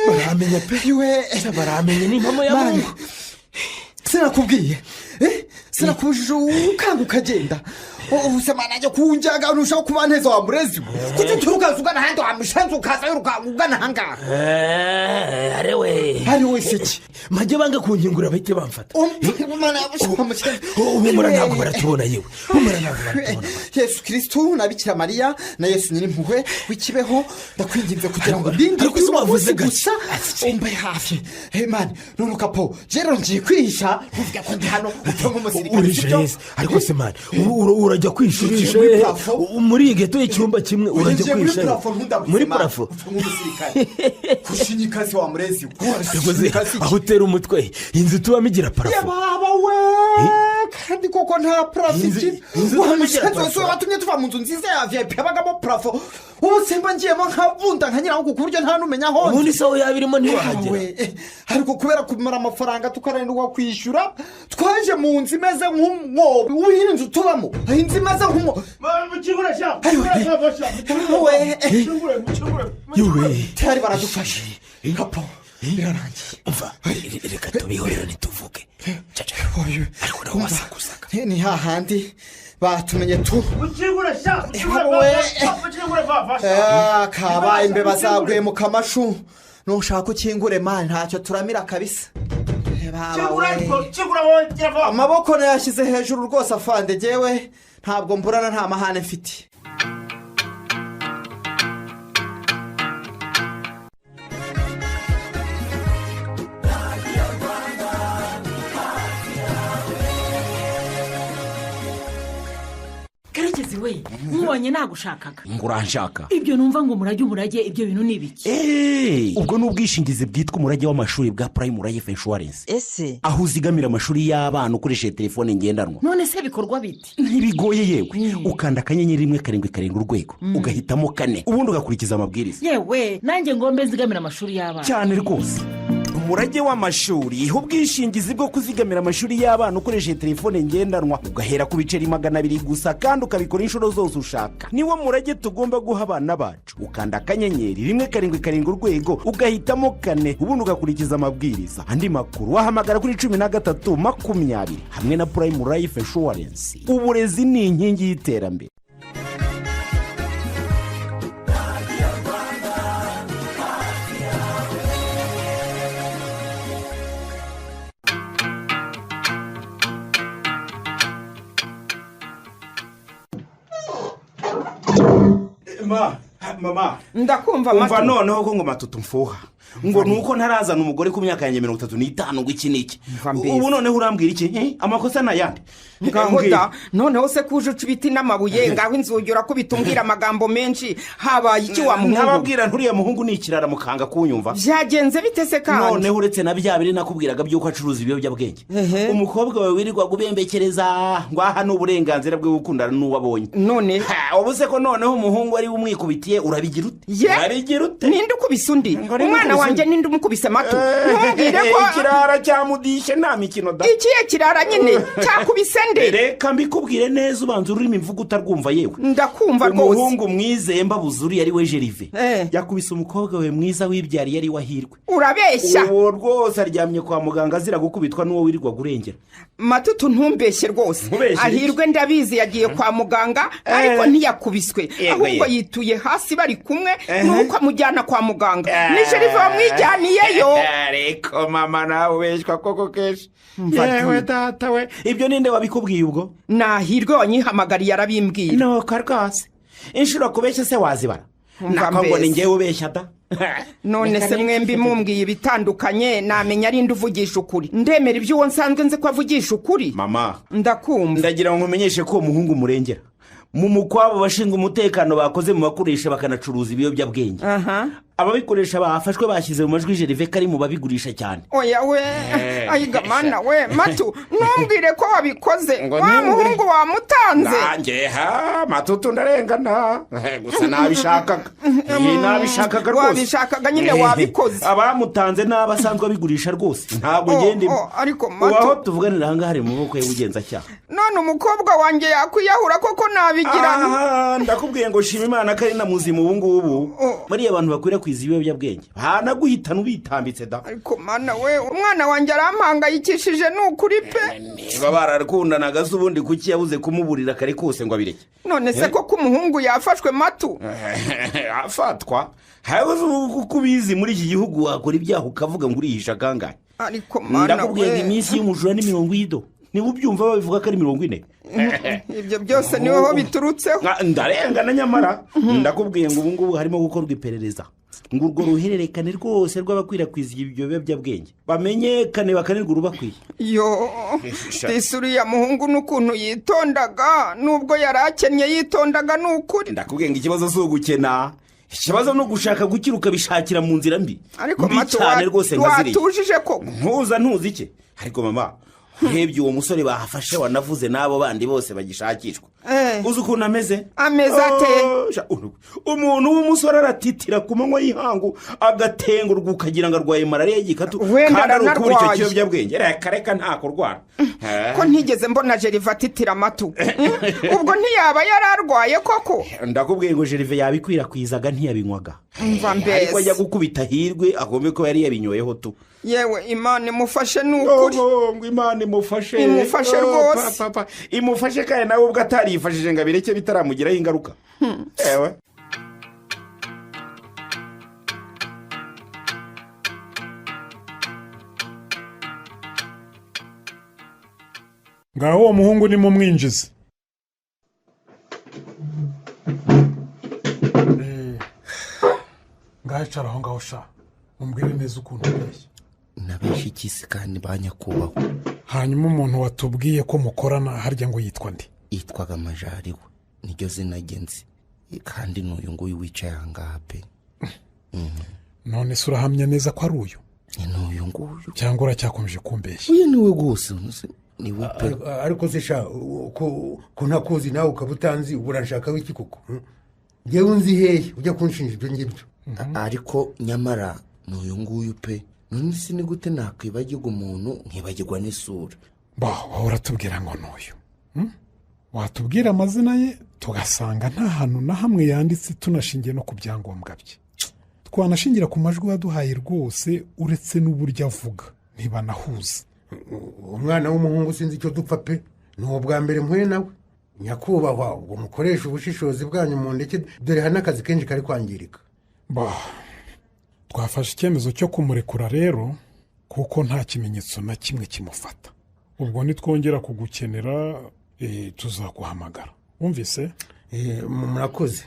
baramenya pe baramenya n'impamo ya mungu sinakubwiye sinakubujije ukanga ukagenda ubusema nanjye kunjaga nushaka kuba neza wa murezi kuki turukaza ugana handi wa mushanzu ukaza yuruka ugana hangaha ariwe siki majye banga kunkingura bahite bamfata umwana yabushaka mushanzu umumura ntabwo baratubona yewe umumura ntabwo baratubona Yesu Kristo na Bikira Mariya na Yesu nyiri impuhwe w'ikibeho ndakwinginze kugira ngo ndinde ariko se wavuze gusa umbaye hafi man none kapo jero ngiye kwihisha kuvuga ko ndi hano utonga umusirikare ariko se man urajya kwishurisha muri geto y'icyumba kimwe urajya kwisha muri parafo kushinyikazi wa murezi aho utera umutwe inzu tubamo igira parafo baba we kandi koko nta parafo wamushatse watumye tuva mu nzu nziza ya VIP habagamo parafo wose mba ngiyemo nkavunda nkanyira ku buryo nta numenya aho ubundi sawo yabirimo ntiwahagera ariko kubera kumara amafaranga tukaranirwa kwishyura twaje mu nzu imeze nk'umwobo w'iyi nzu tubamo inzu imeze nk'umwobo tari baradufashe kapo birarangiye umva reka tubihorera ntituvuge ariko nawe wasakuzaga ni hahandi batumenye tu kabaye imbeba zaguye mu kamashu nushaka ukingure mani ntacyo turamira kabisa amaboko nayashyize hejuru rwose afande jyewe ntabwo mburana nta mahane mfite karekezi we nkubonye nagushakaga ngo uranshaka ibyo numva ngo umurage ibyo bintu ni ibiki ubwo ni ubwishingizi bwitwa umurage w'amashuri bwa Prime Life Insurance ese aho uzigamira amashuri y'abana ukoresheje telefone ngendanwa none se bikorwa biti ntibigoye yewe ukanda akanyenyeri 1 urwego ugahitamo 4 ubundi ugakurikiza amabwiriza yewe nanjye ngombe nzigamira amashuri y'abana cyane rwose umurage w'amashuri ubwishingizi bwo kuzigamira amashuri y'abana ukoresheje telefone ngendanwa ugahera ku biceri 200 gusa kandi ukabikora inshuro zose ushaka niwo murage tugomba guha abana bacu ukanda akanyenyeri 1 urwego ugahitamo 4 ubundi ugakurikiza amabwiriza andi makuru wahamagara kuri 13 hamwe na Prime Life Insurance uburezi ni inkingi y'iterambere. Mama ndakumva umva noneho ko ngo matutu mfuha ngo nuko ntarazana umugore ku myaka yanjye 35 ngo iki niki ubu noneho urambwira iki amakosa nayandi ngahoda noneho se kuje ucibiti n'amabuye ngaho inzugi urakubitumbwira amagambo menshi habaye iki wa muhungu ntababwira nturiye muhungu ni ikirara mukanga kunyumva byagenze bite se kandi noneho uretse na byabiri nakubwiraga byuko acuruza ibiyobyabwenge umukobwa wawe wirirwa gubembekereza ngo aha n'uburenganzira bwe gukundana n'uwabonye none ubuze ko noneho umuhungu ari umwikubitiye urabigira ute ninde ukubisa undi umwana wanjye ninde umukubise Matu ntumbwire ko ikirara cyamudishe nta mikino da ikiye kirara nyine cyakubise nde reka mbikubwire neza ubanza ururimi mvuga utarwumva yewe ndakumva rwose umuhungu mwizeye mbabuzuri ari we Jerive yakubise umukobwa we mwiza wibyariye ari wahirwe urabeshya uwo rwose aryamye kwa muganga azira gukubitwa n'uwo wirirwa gurengera Matutu ntumbeshye rwose ahirwe ndabizi yagiye kwa muganga ariko ntiyakubiswe ahubwo yituye hasi bari kumwe nuko amujyana kwa muganga ni Jerive wamwijyaniyeyo ariko mama nawe ubeshwa koko kenshi yewe data we ibyo ninde wabikubwiye ubwo nahirwe wanyihamagariye arabimbwiye nuko rwose inshuro kubeshya se wazibara nako ngo ni ngewe ubeshya da none se mwembi mumbwiye ibitandukanye namenya ari uvugisha ukuri ndemera ibyo uwo nsanzwe nzi ko avugisha ukuri mama ndakumva ndagira ngo nkumenyeshe ko uwo muhungu murengera mu mukwabo bashinzwe umutekano bakoze mu bakoresha bakanacuruza ibiyobyabwenge ababikoresha bafashwe bashyize mu majwi Jerive ko ari mu babigurisha cyane oya we ayiga mana we Matu ntumbwire ko wabikoze wa muhungu wamutanze nanjye Matutu ndarengana gusa nabishakaga nabishakaga rwose wabishakaga nyine wabikoze abamutanze n'abasanzwe babigurisha rwose ntabwo ngenda ariko Matu ubaho tuvuganira aha ngaha hari mu maboko y'ubugenzacyaha none umukobwa wanjye yakwiyahura koko nabigirana ndakubwiye ngo shima Imana ko ari na muzima ubu ngubu bariya abantu bakwirakwiza ibiyobyabwenge hanaguhitana ubitambitse da ariko mana we umwana wanjye arampangayikishije n'ukuri pe niba barakundanaga se ubundi kuki yabuze kumuburira kare kose ngo abireke none se koko umuhungu yafashwe Matu afatwa habuze uko ubizi muri iki gihugu wakora ibyaha ukavuga ngo urihisha kangahe ariko mana we ndakubwiye ngo iminsi y'umujura ni 70 niba ubyumva babivuga ko ari 40 ibyo byose niho biturutseho ndarengana nyamara ndakubwiye ngo ubu ngubu harimo gukorwa iperereza ngo urwo ruhererekane rwose rw'abakwirakwiza ibyo biyobyabwenge bamenyekane bakanirwa urubakwiye yo uriya muhungu n'ukuntu yitondaga nubwo yari akennye yitondaga n'ukuri ndakubwiye ngo ikibazo si ugukena ikibazo no gushaka gukira ukabishakira mu nzira mbi ariko Matu watujije koko ntuzi iki ariko mama urebye uwo musore bahafashe wanavuze n'abo bandi bose bagishakishwa uzi ukuntu ameze ate umuntu w'umusore aratitira ku manywa y'ihangu agatengurwa ukagira ngo arwaye malariya y'igikatu kandi ari ukubura icyo kiyobyabwenge reka nta kurwara ko ntigeze mbona Jerive atitira Matu ubwo ntiyaba yararwaye koko ndakubwiye ngo Jerive yabikwirakwizaga ntiyabinywaga mva mbese ariko ajya gukubita hirwe agombe ko yari yabinyoyeho tu yewe Imana imufashe n'ukuri ngo Imana imufashe rwose imufashe kandi nawe ubwo atarifashije ngo abireke bitaramugiraho ingaruka yewe ngaho uwo muhungu ni mu mwinjizi ngaho icara aho ngaho sha mumbwire neza ukuntu ubeshya nabeshya ikisi kandi banyakubahwa hanyuma umuntu watubwiye ko mukorana harya ngo yitwa ndi yitwaga Majari we niryo zina ngenzi kandi n'uyu nguyu wicaye aha ngaha pe none se urahamya neza ko ari uyu n'uyu nguyu cyangwa uracyakomeje kumbeshya uyu niwe rwose niwe pe ariko se sha ko ntakuzi nawe ukaba utanzi ubu urashaka w'iki koko ngewe unzi hehe ujya kunshinja ibyo ngibyo ariko nyamara n'uyu nguyu pe none se ni gute nakwibagirwa umuntu nkibagirwa n'isura wahora tubwira ngo n'uyu watubwira amazina ye tugasanga nta hantu na hamwe yanditse tunashingiye no ku byangombwa bye twanashingira ku majwi waduhaye rwose uretse n'uburyo avuga ntibanahuza umwana w'umuhungu sinzi icyo dupfa pe ni uwo bwa mbere mpuye nawe nyakubahwa ubwo mukoresha ubushishozi bwanyu mu ndeke dore hari n'akazi kenshi kari kwangirika twafashe icyemezo cyo kumurekura rero kuko nta kimenyetso na kimwe kimufata ubwo nitwongera kugukenera tuzaguhamagara wumvise murakoze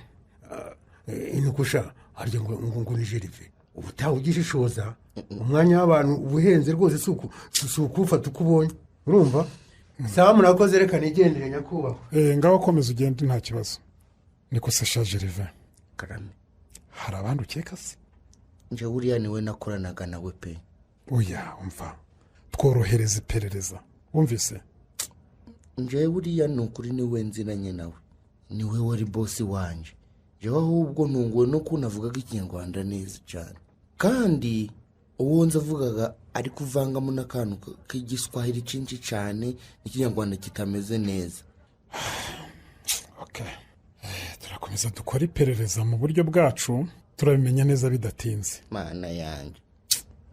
inukusha harya ngo ni Jerive ubutaha ugishishoza umwanya w'abantu ubuhenze rwose si ukufata uko ubonye urumva sawa murakoze reka nigendere nyakubahwa ngaho komeza ugende nta kibazo niko se sha Jerive karame hari abandi ukeka se nje uriya niwe nakoranaga nawe pe oya umva tworohereza iperereza wumvise nje uriya ni ukuri niwe nzinanye nawe niwe wari bosi wanje jewe ahubwo ntunguwe no kunavugaga ikinyarwanda neza cyane kandi uwo nzavugaga ari kuvangamo n'akantu k'igiswahili cyinshi cyane n'ikinyarwanda kitameze neza. turakomeza dukora iperereza mu buryo bwacu turabimenya neza bidatinze. Mana yanjye,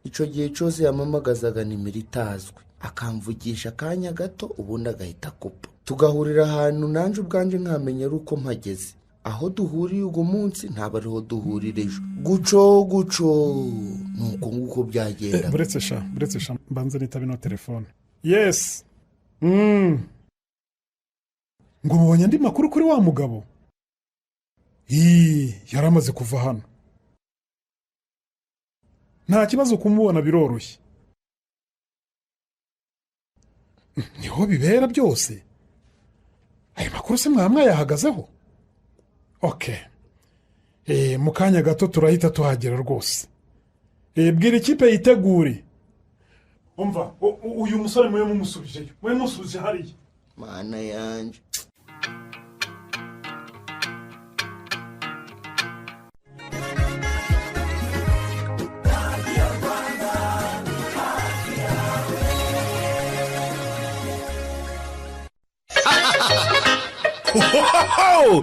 icyo gihe cyose yamamagazaga nimero itazwi akamvugisha akanya gato ubundi agahita akupa, tugahurira ahantu nanjye ubwanjye nkamenya ari uko mpageze. aho duhuriye uwo munsi ntabwo ariho duhurira ejo. guco nuko nguko byagenda. buretse sha mbanze nitabe no telefone. Yes. ngo mubonye andi makuru kuri wa mugabo? yari amaze kuva hano. nta kibazo kumubona, biroroshye. niho bibera byose. ayo makuru se mwayahagazeho? mu kanya gato turahita tuhagera rwose. bwira ikipe yitegure. umva uyu musore mwe mumusubijeyo, mwe musubije hariya. Mana yanjye.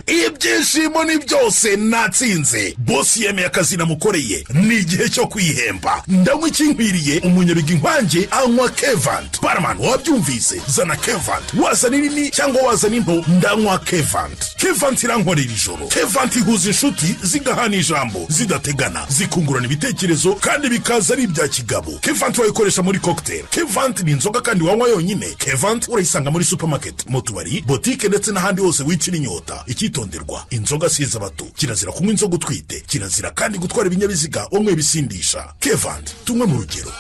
ibyishimo ni byose natsinze. bosi yemeye akazi namukoreye, ni igihe cyo kwihemba. ndanywa ikinkwiriye, umunyabiga inkange anywa Kevant. Barman wabyumvise, zana Kevant. wazana inini cyangwa wazana into, ndanywa Kevant. Kevant irankorera ijoro. Kevant ihuza inshuti zigahana ijambo, zidategana, zikungurana ibitekerezo kandi bikaza ari ibya kigabo. Kevant wayikoresha muri cocktail. Kevant ni inzoga kandi wanywa yonyine. Kevant urayisanga muri supermarket, mu tubari, botike ndetse n'ahandi hose wicira inyota. icyitonderwa, inzoga siza bato, kirazira kunywa inzoga utwite, kirazira kandi gutwara ibinyabiziga umwe bisindisha. Kevant, tumwe mu rugero.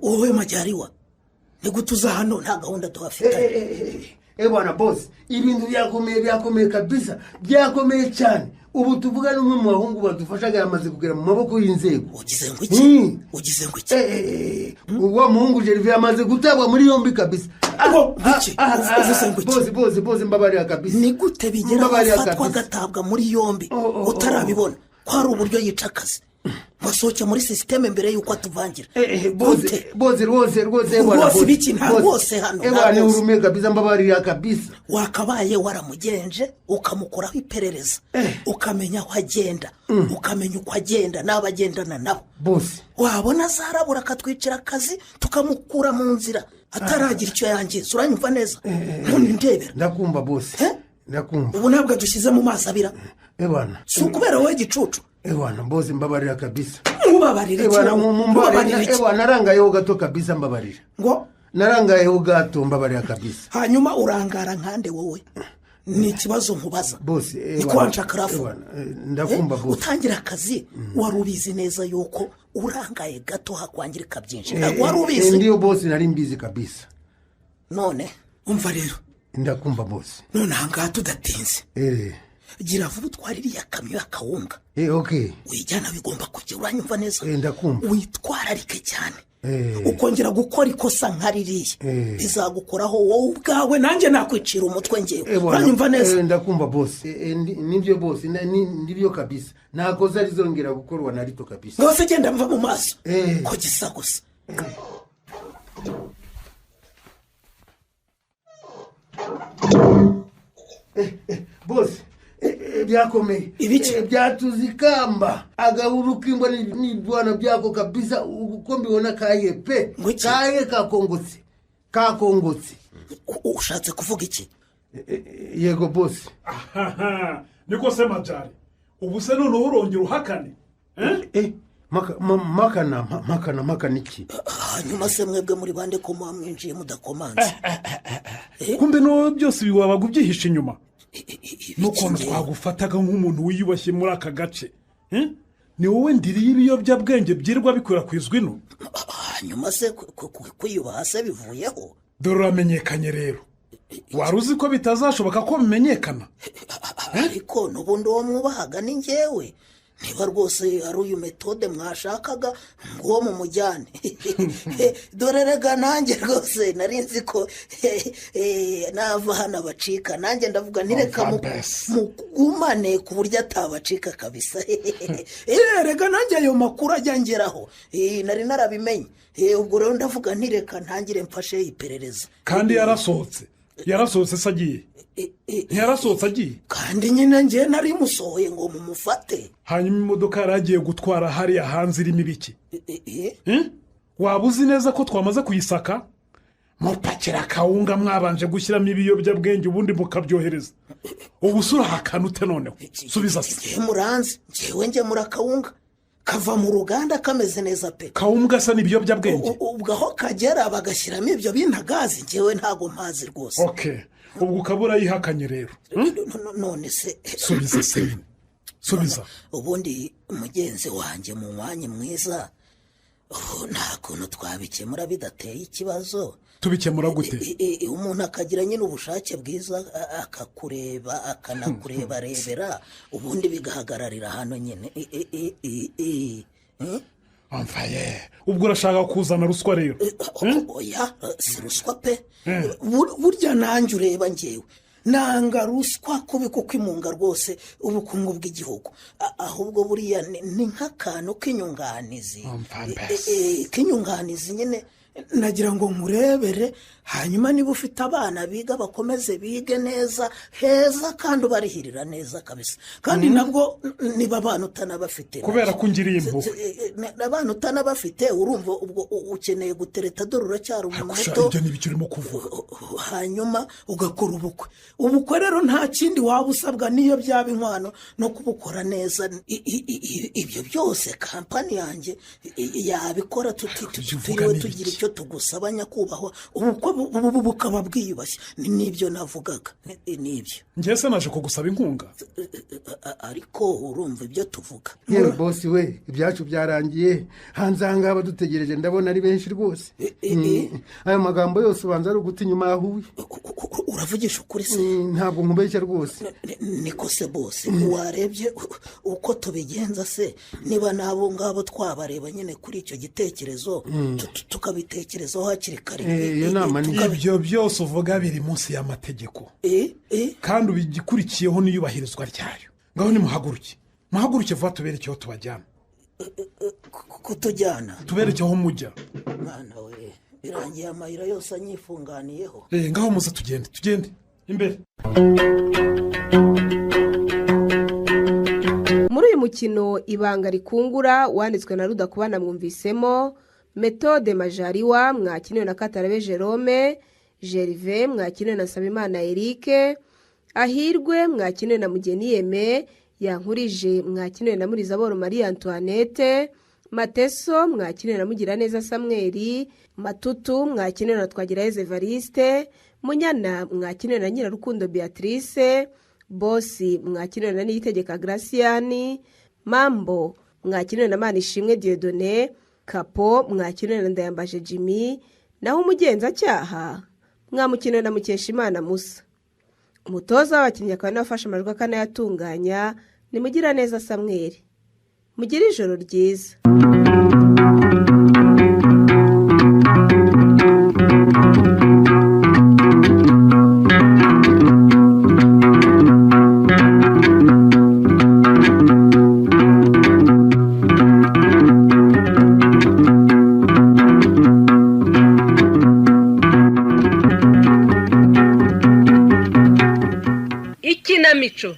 wowe Majyariwa, ni gutuza hano nta gahunda tuhafite. Bwana boss, ibintu byakomeye kabisa, byakomeye cyane. ubu tuvuga n'umwe mu bahungu badufashaga yamaze kugera mu maboko y'inzego. ugize ngo iki? uwo muhungu Gervais yamaze gutabwa muri yombi kabisa. Boss mbabarira kabisa. ni gute bigera afatwa agatabwa muri yombi utarabibona ko hari uburyo yica akazi? masohoke muri systeme mbere yuko atuvangira. Boze biki nta bose hano. Ni urume kabisa, mbabarira kabisa. wakabaye waramugenje ukamukuraho iperereza, ukamenya aho agenda, ukamenya uko agenda n'abagendana nabo. Bose wabona zarabura akatwicira akazi tukamukura mu nzira ataragira icyo yangiza. uranyumva neza? none ndebera. ndakumva bose, ndakumva. ubu ntabwo dushyize mu maso abira. si ukubera wowe gicucu. Boze mbabarira kabisa. Mubabarire narangayeho gato kabisa, mbabarira. Ngo narangayeho gato, mbabarira kabisa. hanyuma urangara nkande wowe? ni ikibazo nkubaza. Bose ni kwanja karafu. ndakumva bose. utangira akazi wari ubizi neza yuko urangaye gato hakwangirika byinshi? ntabwo wari ubizi? ndiyo bose, nari mbizi kabisa. none umva rero. ndakumva bose. none ahangaha tudatinze, gira vuba utwara iriya kamyo y'akawunga. wijyana bigomba kujya. uranyumva neza? ndakumva. witwararike cyane. ukongera gukora ikosa nka ririya bizagukoraho wowe ubwawe, nanjye nakwicira umutwe ngewe. uranyumva neza? ndakumva bose. nibyo bose, nibyo kabisa. nta kosa rizongera gukorwa na rito kabisa. ngose genda mva mu maso ko gisa gusa. bose byakomeye. ibiki byatuzikamba agahuru k'imbo n'ibwana byako kabisa. uko mbibona kaye pe, kaye kakongotse. ushatse kuvuga iki? yego bose. niko se Majari, ubu se none urongera uhakane? makana iki? hanyuma se mwebwe muri bande ko mwamwinjiye mudakomanze? kumbe no byose biwabaga ubyihisha inyuma. nukuntu twagufataga nk'umuntu wiyubashye muri aka gace. ni wowe ndiriye ibiyobyabwenge byirwa bikwirakwizwa ino. hanyuma se kwiyubaha se bivuyeho? dore uramenyekanye rero. wari uzi ko bitazashoboka ko bimenyekana? ariko n'ubundi uwo mwubahaga ni ngewe. niba rwose ari uyu metode mwashakaga ngo uwo mumujyane dore rega nanjye rwose nari nzi ko nava hano abacika nanjye ndavuga ntireka mugumane ku buryo atabacika kabisa rega nanjye ayo makuru ajya ngeraho nari narabimenye ubwo rero ndavuga ntireka ntangire mfashe iperereza. kandi yarasohotse se agiye ntiyarasohotse agiye kandi nyine njye nari musohoye ngo mumufate. hanyuma imodoka yari agiye gutwara hariya hanze irimo ibiki? waba uzi neza ko twamaze kuyisaka? mupakira akawunga mwabanje gushyiramo ibiyobyabwenge ubundi mukabyohereza. ubu usura hakana ute noneho? subiza se. muranze njye muri akawunga kava mu ruganda kameze neza pe. kawunga asa n'ibiyobyabwenge? ubwo aho kagera bagashyiramo ibyo bintagazi njyewe ntabwo mpazi rwose. okay ubwo ukabura yihakanye rero. none se subiza se. subiza. ubundi mugenzi wanjye mu mwanya mwiza nta kuntu twabikemura bidateye ikibazo. tubikemura gute? umuntu akagira nyine ubushake bwiza akakureba akanakurebarebera ubundi bigahagararira hano nyine. amfaye ubwo urashaka kuzana ruswa rero? oya si ruswa pe. burya nanjye ureba ngewe nanga ruswa kubi kuko imunga rwose ubukungu bw'igihugu ahubwo buriya ni nk'akantu k'inyunganizi. k'inyunganizi nyine nagira ngo nkurebere hanyuma niba ufite abana biga bakomeze bige neza heza kandi ubarihirira neza kabisa. kandi nabwo niba abana utanabafite kubera ko ungiriye impuhwe abana utanabafite urumva ubwo ukeneye gutereta dore uracyari umuto. ibyo n'ibyo urimo kuvuga. hanyuma ugakora ubukwe rero nta kindi waba usabwa niyo byaba inkwano no kubukora neza. ibyo byose kampani yanjye yabikora tutiriwe tugira icyo tugusaba nyakubahwa. ubukwe bukaba bwiyubashye n'ibyo navugaga n'ibyo. njye se naje kugusaba inkunga ariko urumva ibyo tuvuga. yewe bosi we ibyacu byarangiye hanze aha ngaha badutegereje ndabona ari benshi rwose. ayo magambo yose ubanza ari uguta inyuma yahuye. uravugisha ukuri se? ntabwo nkubeshya rwose. niko se bose warebye uko tubigenza se niba n'abo ngabo twabareba nyine kuri icyo gitekerezo tukabitekerezaho hakiri kare. iyo nama ibyo byose uvuga biri munsi y'amategeko kandi ubigikurikiyeho n'iyubahirizwa ryayo. ngaho muhaguruke vuba tuberekeho tubajyana. kutujyana tuberekeho mujya. mwana we birangiye amayira yose anyifunganiyeho. ngaho muze tugende imbere. muri uyu mukino ibanga rikungura wanditswe na Rudakubana mwumvisemo metode majariwa mwakiniwe na Katarabe Jerome, Gerve mwakiniwe na Sabimana Eric, Ahirwe mwakiniwe na Mugeni Yeme, Yankurije mwakiniwe na Murizaboro Marie Antoinette, Mateso mwakiniwe na Mugiraneza Samuel, Matutu mwakiniwe na Twagirayezu Evariste, Munyana mwakiniwe na Nyirarukundo Beatrice, Bosi mwakiniwe na Niyitegeka Graciani, Mambo mwakiniwe na Manishimwe Dieudonné, Kapo mwakiniwe na Ndayambaje Jimmy, naho umugenzacyaha mwamukiniwe na Mukeshimana Musa. umutoza w'abakinnyi akaba n'abafasha amajwi akanayatunganya ni Mugiraneza Samuel. mugire ijoro ryiza. Ikinamico.